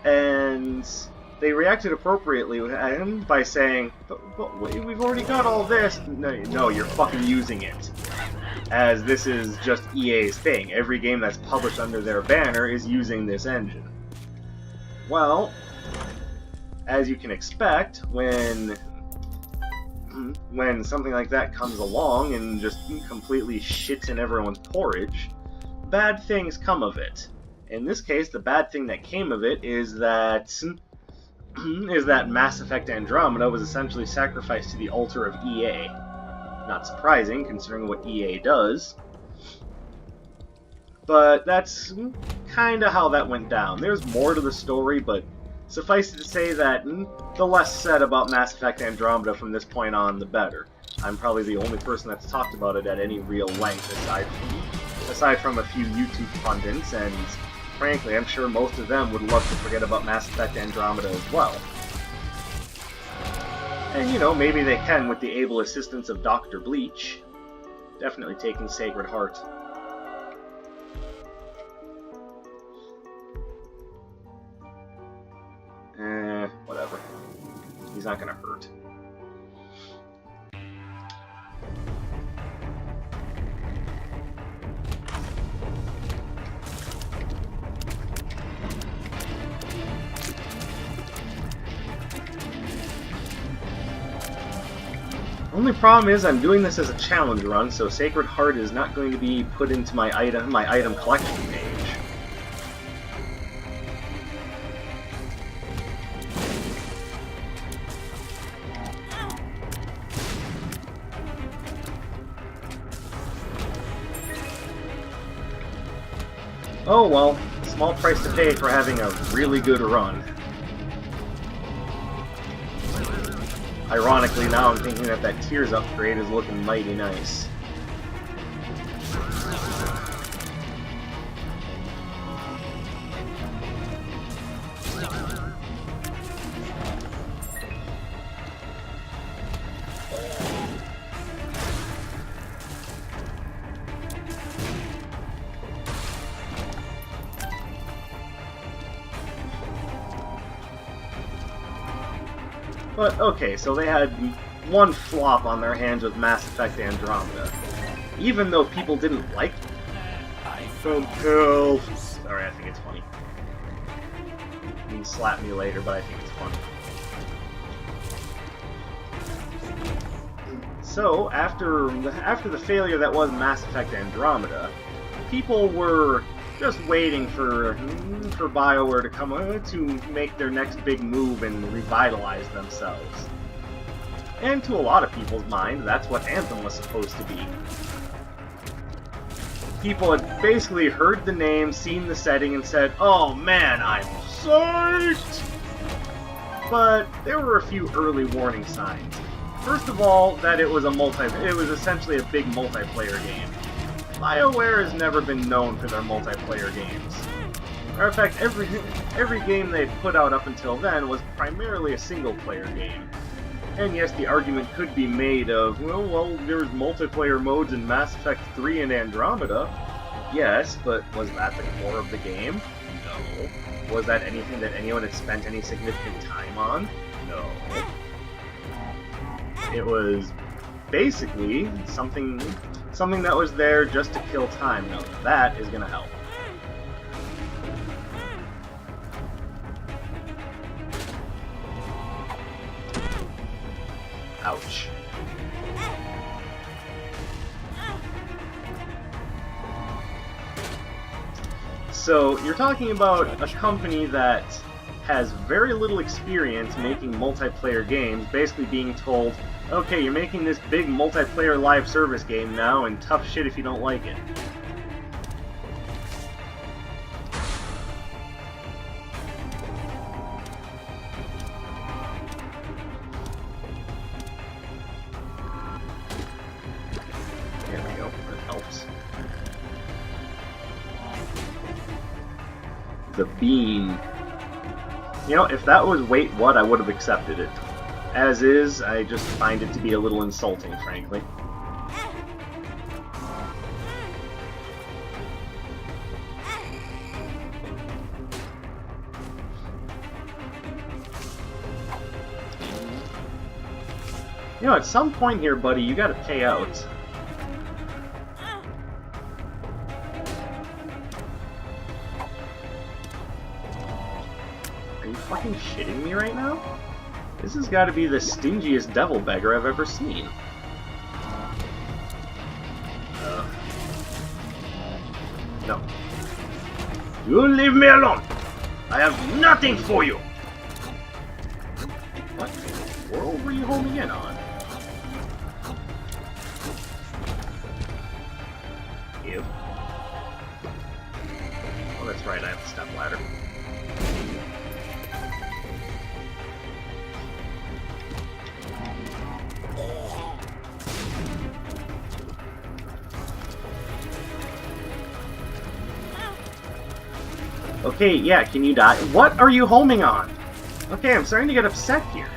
And they reacted appropriately by saying, but we've already got all this. No, you're fucking using it. As this is just EA's thing. Every game that's published under their banner is using this engine. Well, as you can expect, when something like that comes along and just completely shits in everyone's porridge, bad things come of it. In this case, the bad thing that came of it is that Mass Effect Andromeda was essentially sacrificed to the altar of EA. Not surprising, considering what EA does. But that's kind of how that went down. There's more to the story, but suffice it to say that the less said about Mass Effect Andromeda from this point on, the better. I'm probably the only person that's talked about it at any real length, aside from a few YouTube pundits, and frankly, I'm sure most of them would love to forget about Mass Effect Andromeda as well. And, you know, maybe they can with the able assistance of Dr. Bleach. Definitely taking Sacred Heart. Whatever. He's not gonna hurt. Only problem is I'm doing this as a challenge run, so Sacred Heart is not going to be put into my item collection page. Oh well, small price to pay for having a really good run. Ironically, now I'm thinking that Tears upgrade is looking mighty nice. But, okay, so they had one flop on their hands with Mass Effect Andromeda. Even though people didn't like it. I found help. Sorry, I think it's funny. You can slap me later, but I think it's funny. So, after the failure that was Mass Effect Andromeda, people were just waiting for Bioware to come to make their next big move and revitalize themselves. And to a lot of people's mind, that's what Anthem was supposed to be. People had basically heard the name, seen the setting, and said, "Oh man, I'm psyched!" but there were a few early warning signs. First of all, that it was essentially a big multiplayer game. Bioware has never been known for their multiplayer games. Matter of fact, every game they'd put out up until then was primarily a single-player game. And yes, the argument could be made of, well, there's multiplayer modes in Mass Effect 3 and Andromeda. Yes, but was that the core of the game? No. Was that anything that anyone had spent any significant time on? No. It was basically something that was there just to kill time. Now that is going to help. Ouch. So, you're talking about a company that has very little experience making multiplayer games, basically being told, okay, you're making this big multiplayer live service game now, and tough shit if you don't like it. There we go, that helps. The bean. You know, if that was wait what, I would have accepted it. As is, I just find it to be a little insulting, frankly. You know, at some point here, buddy, you gotta pay out. Are you fucking shitting me right now? This has got to be the stingiest devil beggar I've ever seen. No. You leave me alone! I have nothing for you! What in the world were you homing in on? Ew. Oh, that's right, I have the step ladder. Okay, yeah, can you die? What are you homing on? Okay, I'm starting to get upset here.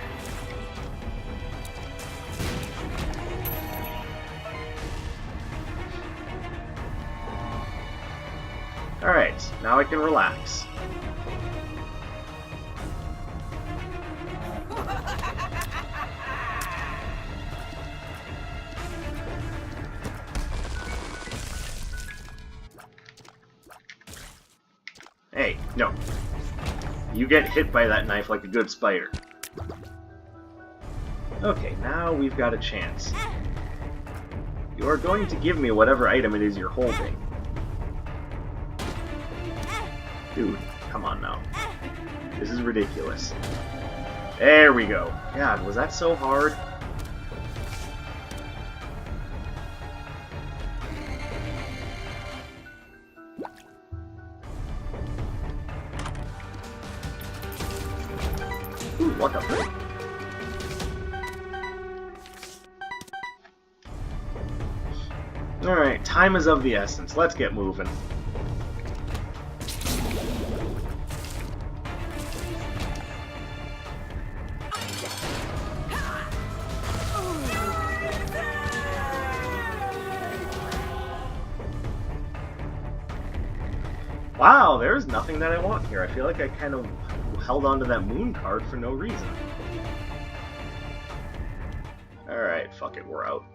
Alright, now I can relax. Hey, no. You get hit by that knife like a good spider. Okay, now we've got a chance. You are going to give me whatever item it is you're holding. Dude, come on now. This is ridiculous. There we go. God, was that so hard? Ooh, what the frick? Alright, time is of the essence. Let's get moving. Wow, there's nothing that I want here. I feel like I kind of held onto that moon card for no reason. Alright, fuck it, we're out.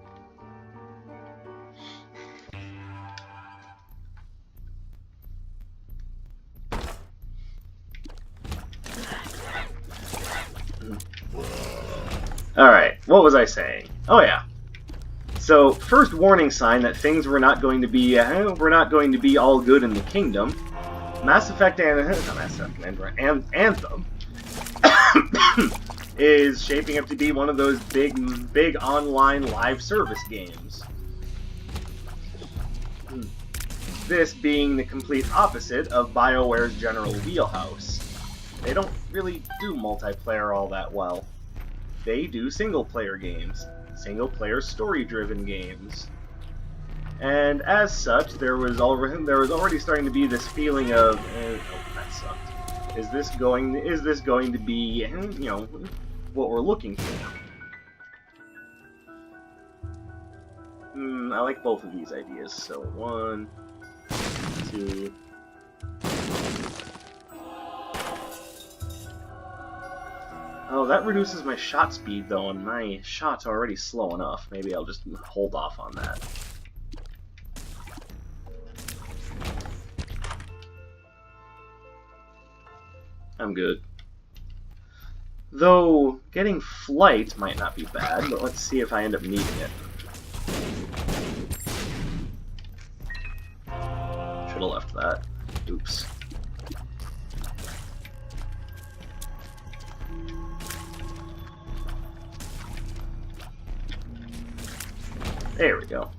Alright, what was I saying? Oh yeah. So, first warning sign that things were not going to be all good in the kingdom. Mass Effect Anthem is shaping up to be one of those big online live service games. This being the complete opposite of BioWare's general wheelhouse. They don't really do multiplayer all that well. They do single-player games. Single-player story-driven games. And as such, there was already starting to be this feeling of, oh, that sucked. Is this going to be, you know, what we're looking for? I like both of these ideas. So 1, 2. Oh, that reduces my shot speed though, and my shot's already slow enough. Maybe I'll just hold off on that. I'm good. Though, getting flight might not be bad, but let's see if I end up needing it. Should've left that. Oops. There we go.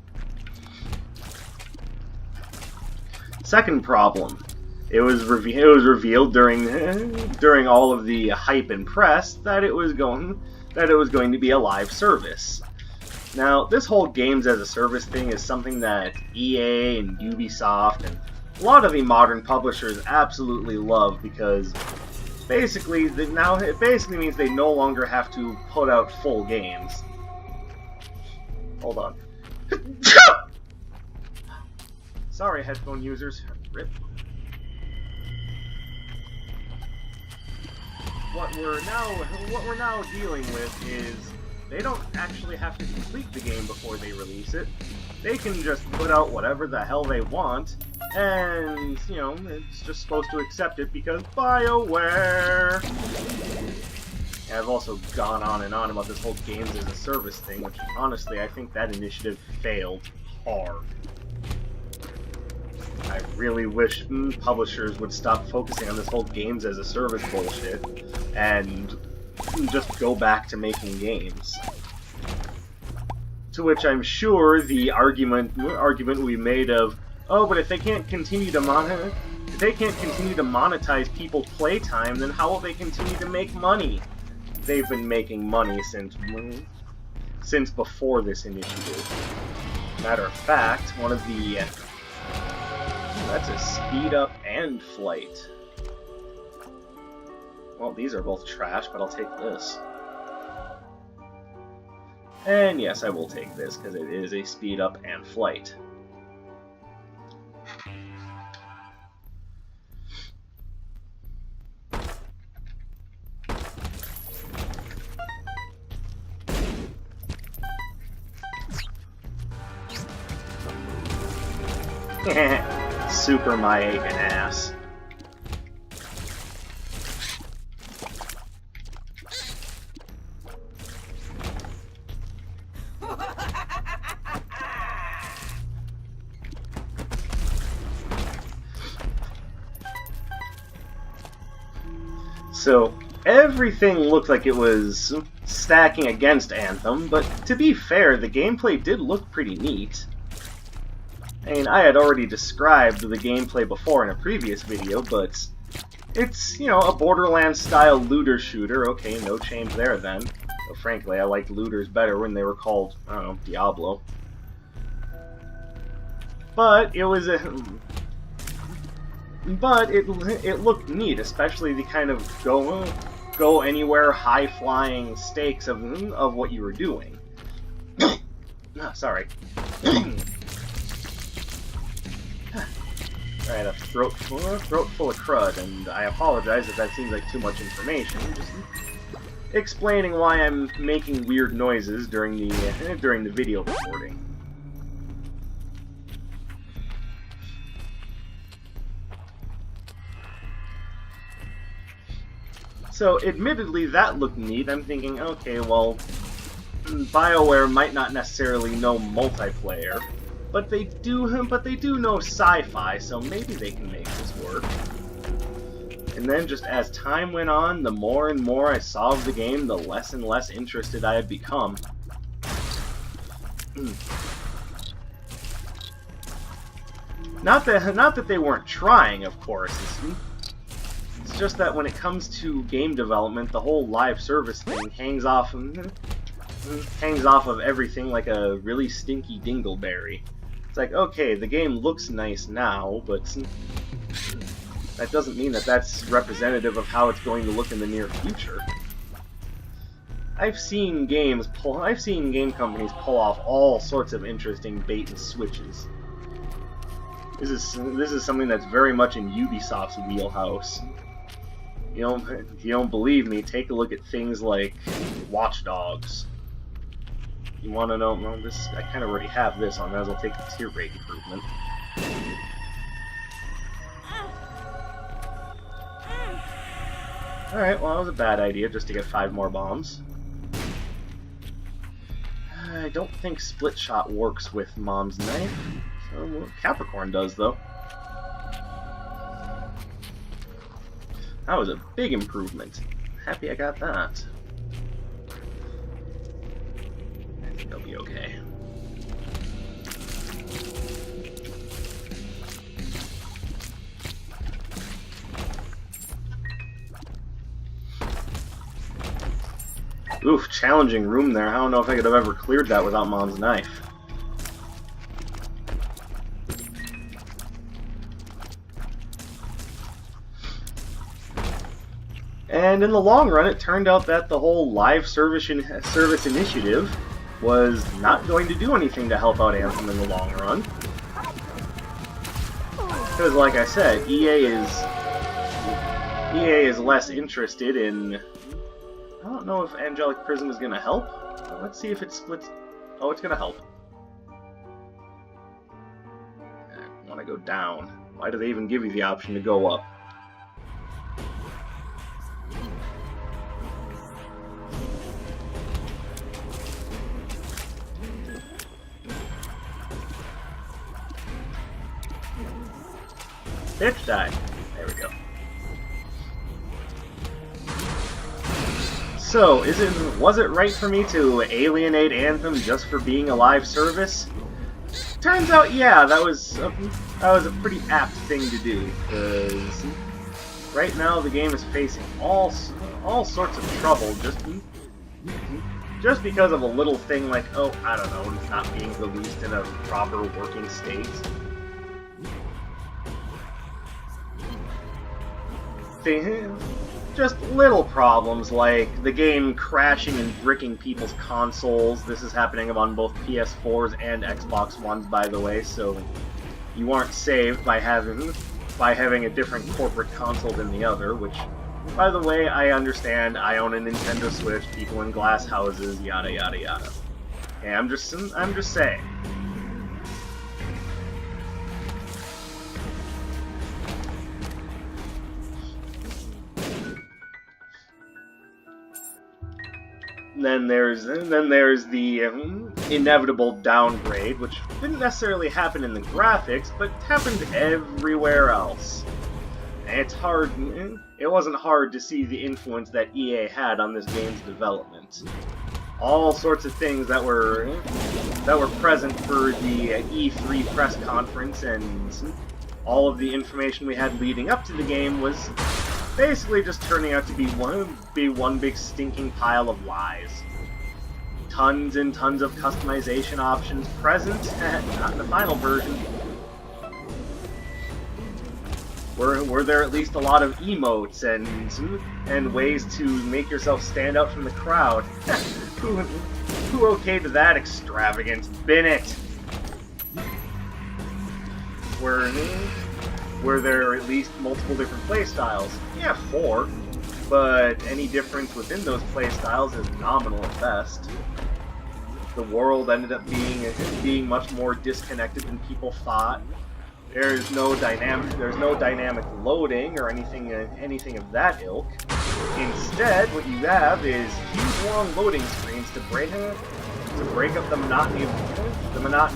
Second problem. It was revealed during all of the hype and press that it was going to be a live service. Now, this whole games as a service thing is something that EA and Ubisoft and a lot of the modern publishers absolutely love, because basically it basically means they no longer have to put out full games. Hold on. Sorry, headphone users. Rip. What we're now dealing with is they don't actually have to complete the game before they release it. They can just put out whatever the hell they want, and, you know, it's just supposed to accept it because Bioware. I've also gone on and on about this whole games as a service thing, which honestly I think that initiative failed hard. I really wish publishers would stop focusing on this whole games as a service bullshit and just go back to making games. To which I'm sure the argument we made of, oh, but if they can't continue to monetize people's playtime, then how will they continue to make money? They've been making money since before this initiative. Matter of fact, one of the that's a speed up and flight. Well, these are both trash, but I'll take this. And yes, I will take this, because it is a speed up and flight. Super my aching ass. So, everything looked like it was stacking against Anthem, but to be fair, the gameplay did look pretty neat. I mean, I had already described the gameplay before in a previous video, but it's, you know, a Borderlands-style looter shooter. Okay, no change there then. Though, frankly, I liked looters better when they were called, I don't know, Diablo. But it was a... But it looked neat, especially the kind of go anywhere high-flying stakes of what you were doing. Sorry. I had a throat full of crud, and I apologize if that seems like too much information. Just explaining why I'm making weird noises during the video recording. So, admittedly, that looked neat. I'm thinking, okay, well, Bioware might not necessarily know multiplayer, but they do know sci-fi, so maybe they can make this work. And then, just as time went on, the more and more I saw of the game, the less and less interested I had become. Not that they weren't trying, of course. It's just that when it comes to game development, the whole live service thing hangs off of everything like a really stinky dingleberry. It's like, okay, the game looks nice now, but that doesn't mean that that's representative of how it's going to look in the near future. I've seen game companies pull off all sorts of interesting bait and switches. This is something that's very much in Ubisoft's wheelhouse. If you don't believe me, take a look at things like Watch Dogs. You want to know? Well, I kind of already have this on. Might as well take the tier rate improvement. Alright, well that was a bad idea just to get 5 more bombs. I don't think Split Shot works with Mom's Knife. So, Capricorn does, though. That was a big improvement. Happy I got that. I think I'll be okay. Oof, challenging room there. I don't know if I could have ever cleared that without Mom's Knife. And in the long run, it turned out that the whole live service initiative was not going to do anything to help out Anthem in the long run. Because, like I said, EA is less interested in... I don't know if Angelic Prism is going to help. Let's see if it splits... Oh, it's going to help. I want to go down. Why do they even give you the option to go up? Bitch died. There we go. So, was it right for me to alienate Anthem just for being a live service? Turns out, yeah, that was a pretty apt thing to do, because right now the game is facing all sorts of trouble just because of a little thing like, oh, I don't know, it's not being released in a proper working state. Just little problems like the game crashing and bricking people's consoles. This is happening on both PS4s and Xbox Ones, by the way, so you aren't saved by having a different corporate console than the other, which, by the way, I understand. I own a Nintendo Switch, people in glass houses, yada yada yada. Okay, I'm just saying. Then there's the inevitable downgrade, which didn't necessarily happen in the graphics, but happened everywhere else. And it wasn't hard to see the influence that EA had on this game's development. All sorts of things that were present for the E3 press conference, and all of the information we had leading up to the game was basically just turning out to be one big stinking pile of lies. Tons and tons of customization options present, not in the final version. Were there at least a lot of emotes and ways to make yourself stand out from the crowd? Who okayed that extravagance? Bin it! Were there at least multiple different playstyles? Yeah, 4. But any difference within those playstyles is nominal at best. The world ended up being much more disconnected than people thought. There's no dynamic loading or anything of that ilk. Instead, what you have is huge long loading screens to break up the monotony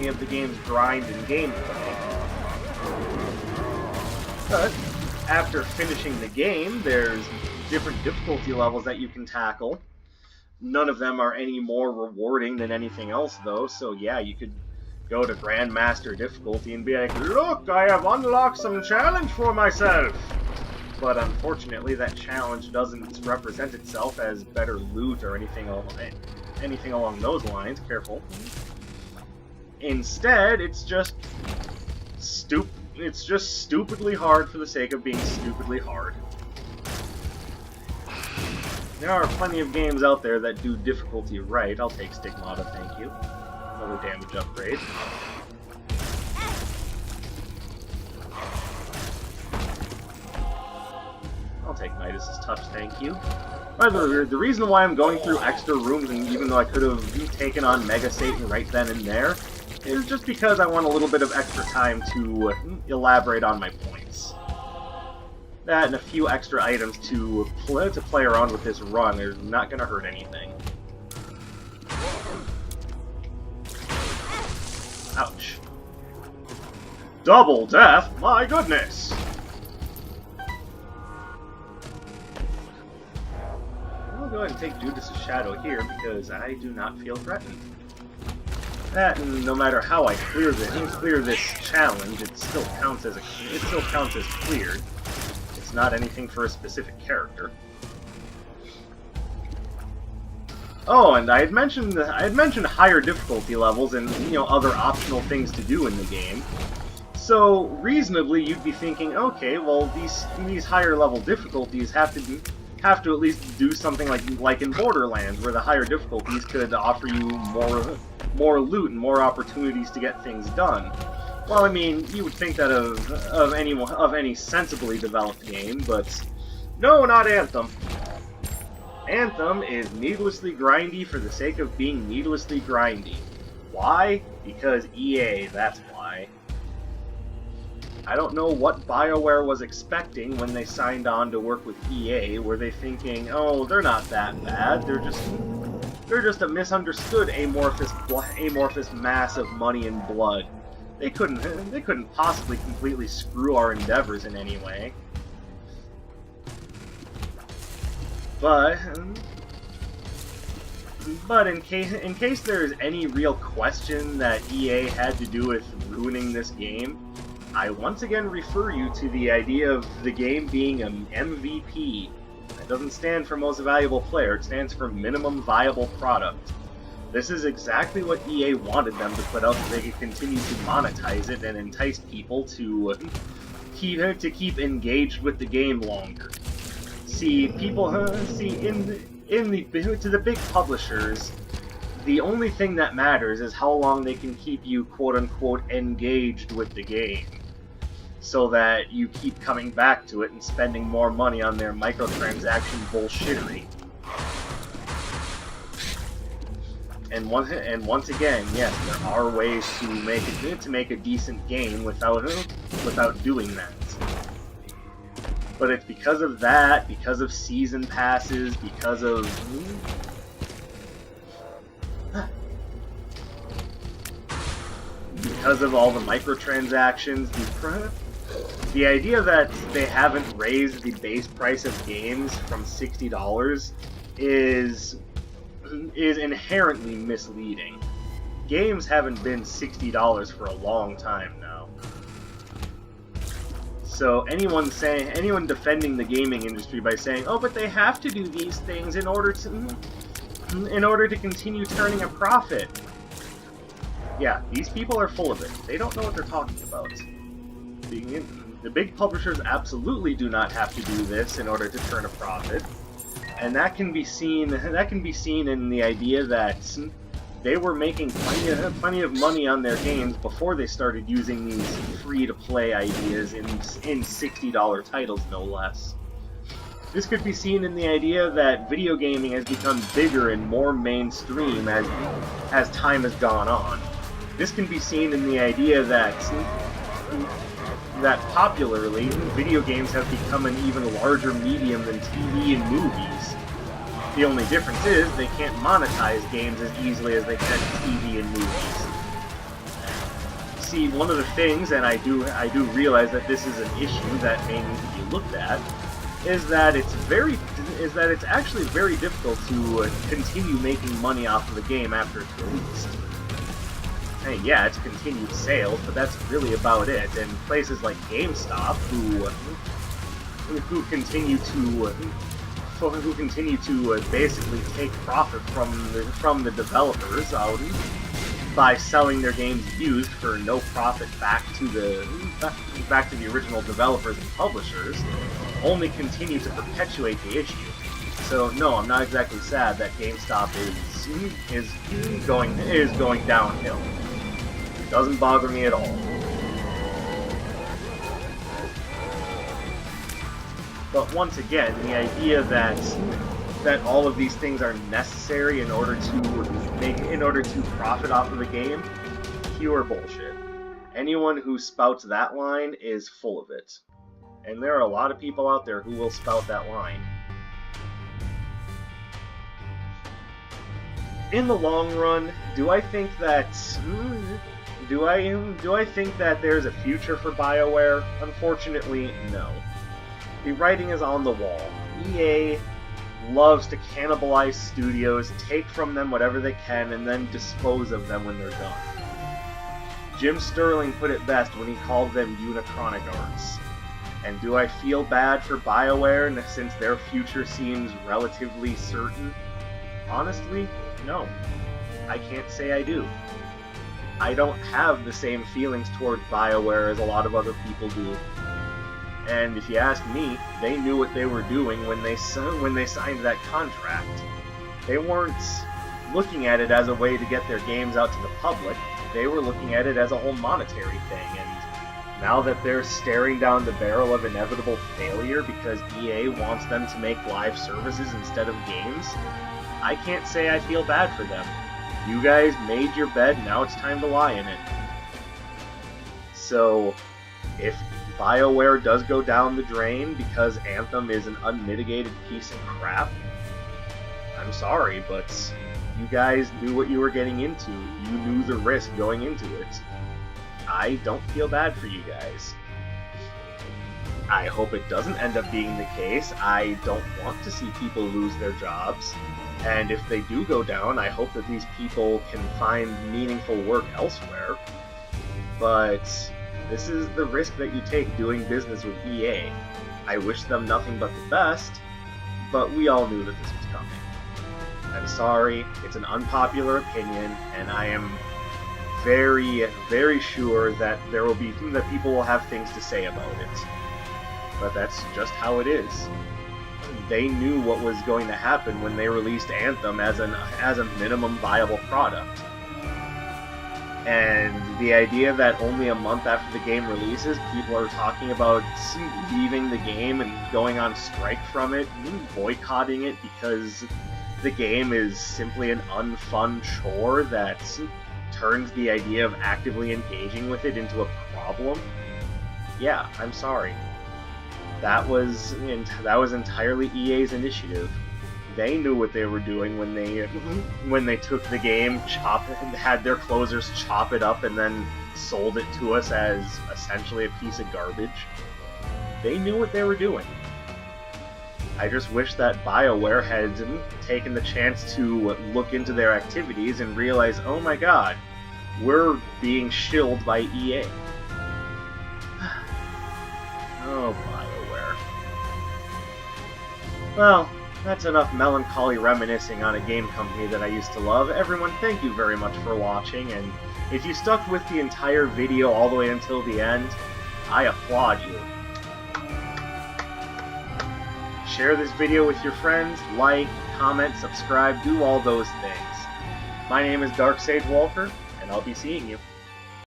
of the game's grind and gameplay. But after finishing the game, there's different difficulty levels that you can tackle. None of them are any more rewarding than anything else, though, so yeah, you could go to Grandmaster difficulty and be like, look, I have unlocked some challenge for myself! but unfortunately that challenge doesn't represent itself as better loot or anything along those lines. Careful. Instead, it's just stupidly hard for the sake of being stupidly hard. There are plenty of games out there that do difficulty right. I'll take Stigmata, thank you. Another damage upgrade. I'll take Nidus's Touch, thank you. By the way, the reason why I'm going through extra rooms, and even though I could have taken on Mega Satan right then and there, is just because I want a little bit of extra time to elaborate on my points. That and a few extra items to play around with this run is not going to hurt anything. Ouch. Double death? My goodness! I'll go ahead and take Judas' Shadow here because I do not feel threatened. That, and no matter how I clear this challenge, it still counts as cleared. It's not anything for a specific character. Oh, and I had mentioned higher difficulty levels and other optional things to do in the game. So reasonably, you'd be thinking, okay, well these higher level difficulties have to at least do something like in Borderlands, where the higher difficulties could offer you more loot and more opportunities to get things done. Well, I mean, you would think that of any sensibly developed game, but no, not Anthem. Anthem is needlessly grindy for the sake of being needlessly grindy. Why? Because EA, that's why. I don't know what Bioware was expecting when they signed on to work with EA. Were they thinking, oh, they're not that bad, they're just a misunderstood amorphous mass of money and blood. They couldn't possibly completely screw our endeavors in any way. But in case there is any real question that EA had to do with ruining this game, I once again refer you to the idea of the game being an MVP. That doesn't stand for Most Valuable Player, it stands for Minimum Viable Product. This is exactly what EA wanted them to put out so they could continue to monetize it and entice people to keep engaged with the game longer. See, to the big publishers, the only thing that matters is how long they can keep you quote-unquote engaged with the game, so that you keep coming back to it and spending more money on their microtransaction bullshittery. And once again, yes, there are ways to make a decent game without doing that. But it's because of that, because of season passes, because of all the microtransactions, the idea that they haven't raised the base price of games from $60 is inherently misleading. Games haven't been $60 for a long time now. So anyone defending the gaming industry by saying, "Oh, but they have to do these things in order to continue turning a profit." Yeah, these people are full of it. They don't know what they're talking about. The big publishers absolutely do not have to do this in order to turn a profit. And that can be seen in the idea that they were making plenty of money on their games before they started using these free-to-play ideas in $60 titles, no less. This could be seen in the idea that video gaming has become bigger and more mainstream as time has gone on. This can be seen in the idea that popularly, video games have become an even larger medium than TV and movies. The only difference is they can't monetize games as easily as they can TV and movies. See, one of the things, and I do realize that this is an issue that may need to be looked at, is that it's actually very difficult to continue making money off of a game after it's released. Hey, yeah, it's continued sales, but that's really about it. And places like GameStop, who continue to basically take profit from the developers by selling their games used for no profit back to the original developers and publishers, only continue to perpetuate the issue. So no, I'm not exactly sad that GameStop is going downhill. It doesn't bother me at all. But once again, the idea that all of these things are necessary in order to profit off of a game, pure bullshit. Anyone who spouts that line is full of it. And there are a lot of people out there who will spout that line. In the long run, do I think that there's a future for BioWare? Unfortunately, no. The writing is on the wall. EA loves to cannibalize studios, take from them whatever they can, and then dispose of them when they're done. Jim Sterling put it best when he called them Unicronic arts. And do I feel bad for BioWare since their future seems relatively certain? Honestly, no. I can't say I do. I don't have the same feelings toward BioWare as a lot of other people do. And if you ask me, they knew what they were doing when they signed that contract. They weren't looking at it as a way to get their games out to the public. They were looking at it as a whole monetary thing. And now that they're staring down the barrel of inevitable failure because EA wants them to make live services instead of games, I can't say I feel bad for them. You guys made your bed, now it's time to lie in it. So, if BioWare does go down the drain because Anthem is an unmitigated piece of crap, I'm sorry, but you guys knew what you were getting into. You knew the risk going into it. I don't feel bad for you guys. I hope it doesn't end up being the case. I don't want to see people lose their jobs. And if they do go down, I hope that these people can find meaningful work elsewhere. But this is the risk that you take doing business with EA. I wish them nothing but the best, but we all knew that this was coming. I'm sorry, it's an unpopular opinion, and I am very, very sure that people will have things to say about it. But that's just how it is. They knew what was going to happen when they released Anthem as a minimum viable product. And the idea that only a month after the game releases, people are talking about leaving the game and going on strike from it, boycotting it because the game is simply an unfun chore that turns the idea of actively engaging with it into a problem. Yeah, I'm sorry. That was entirely EA's initiative. They knew what they were doing when they took the game, had their closers chop it up, and then sold it to us as essentially a piece of garbage. They knew what they were doing. I just wish that BioWare had taken the chance to look into their activities and realize, oh my god, we're being shilled by EA. Oh, BioWare. Well, that's enough melancholy reminiscing on a game company that I used to love. Everyone, thank you very much for watching, and if you stuck with the entire video all the way until the end, I applaud you. Share this video with your friends, like, comment, subscribe, do all those things. My name is Dark Sage Walker, and I'll be seeing you.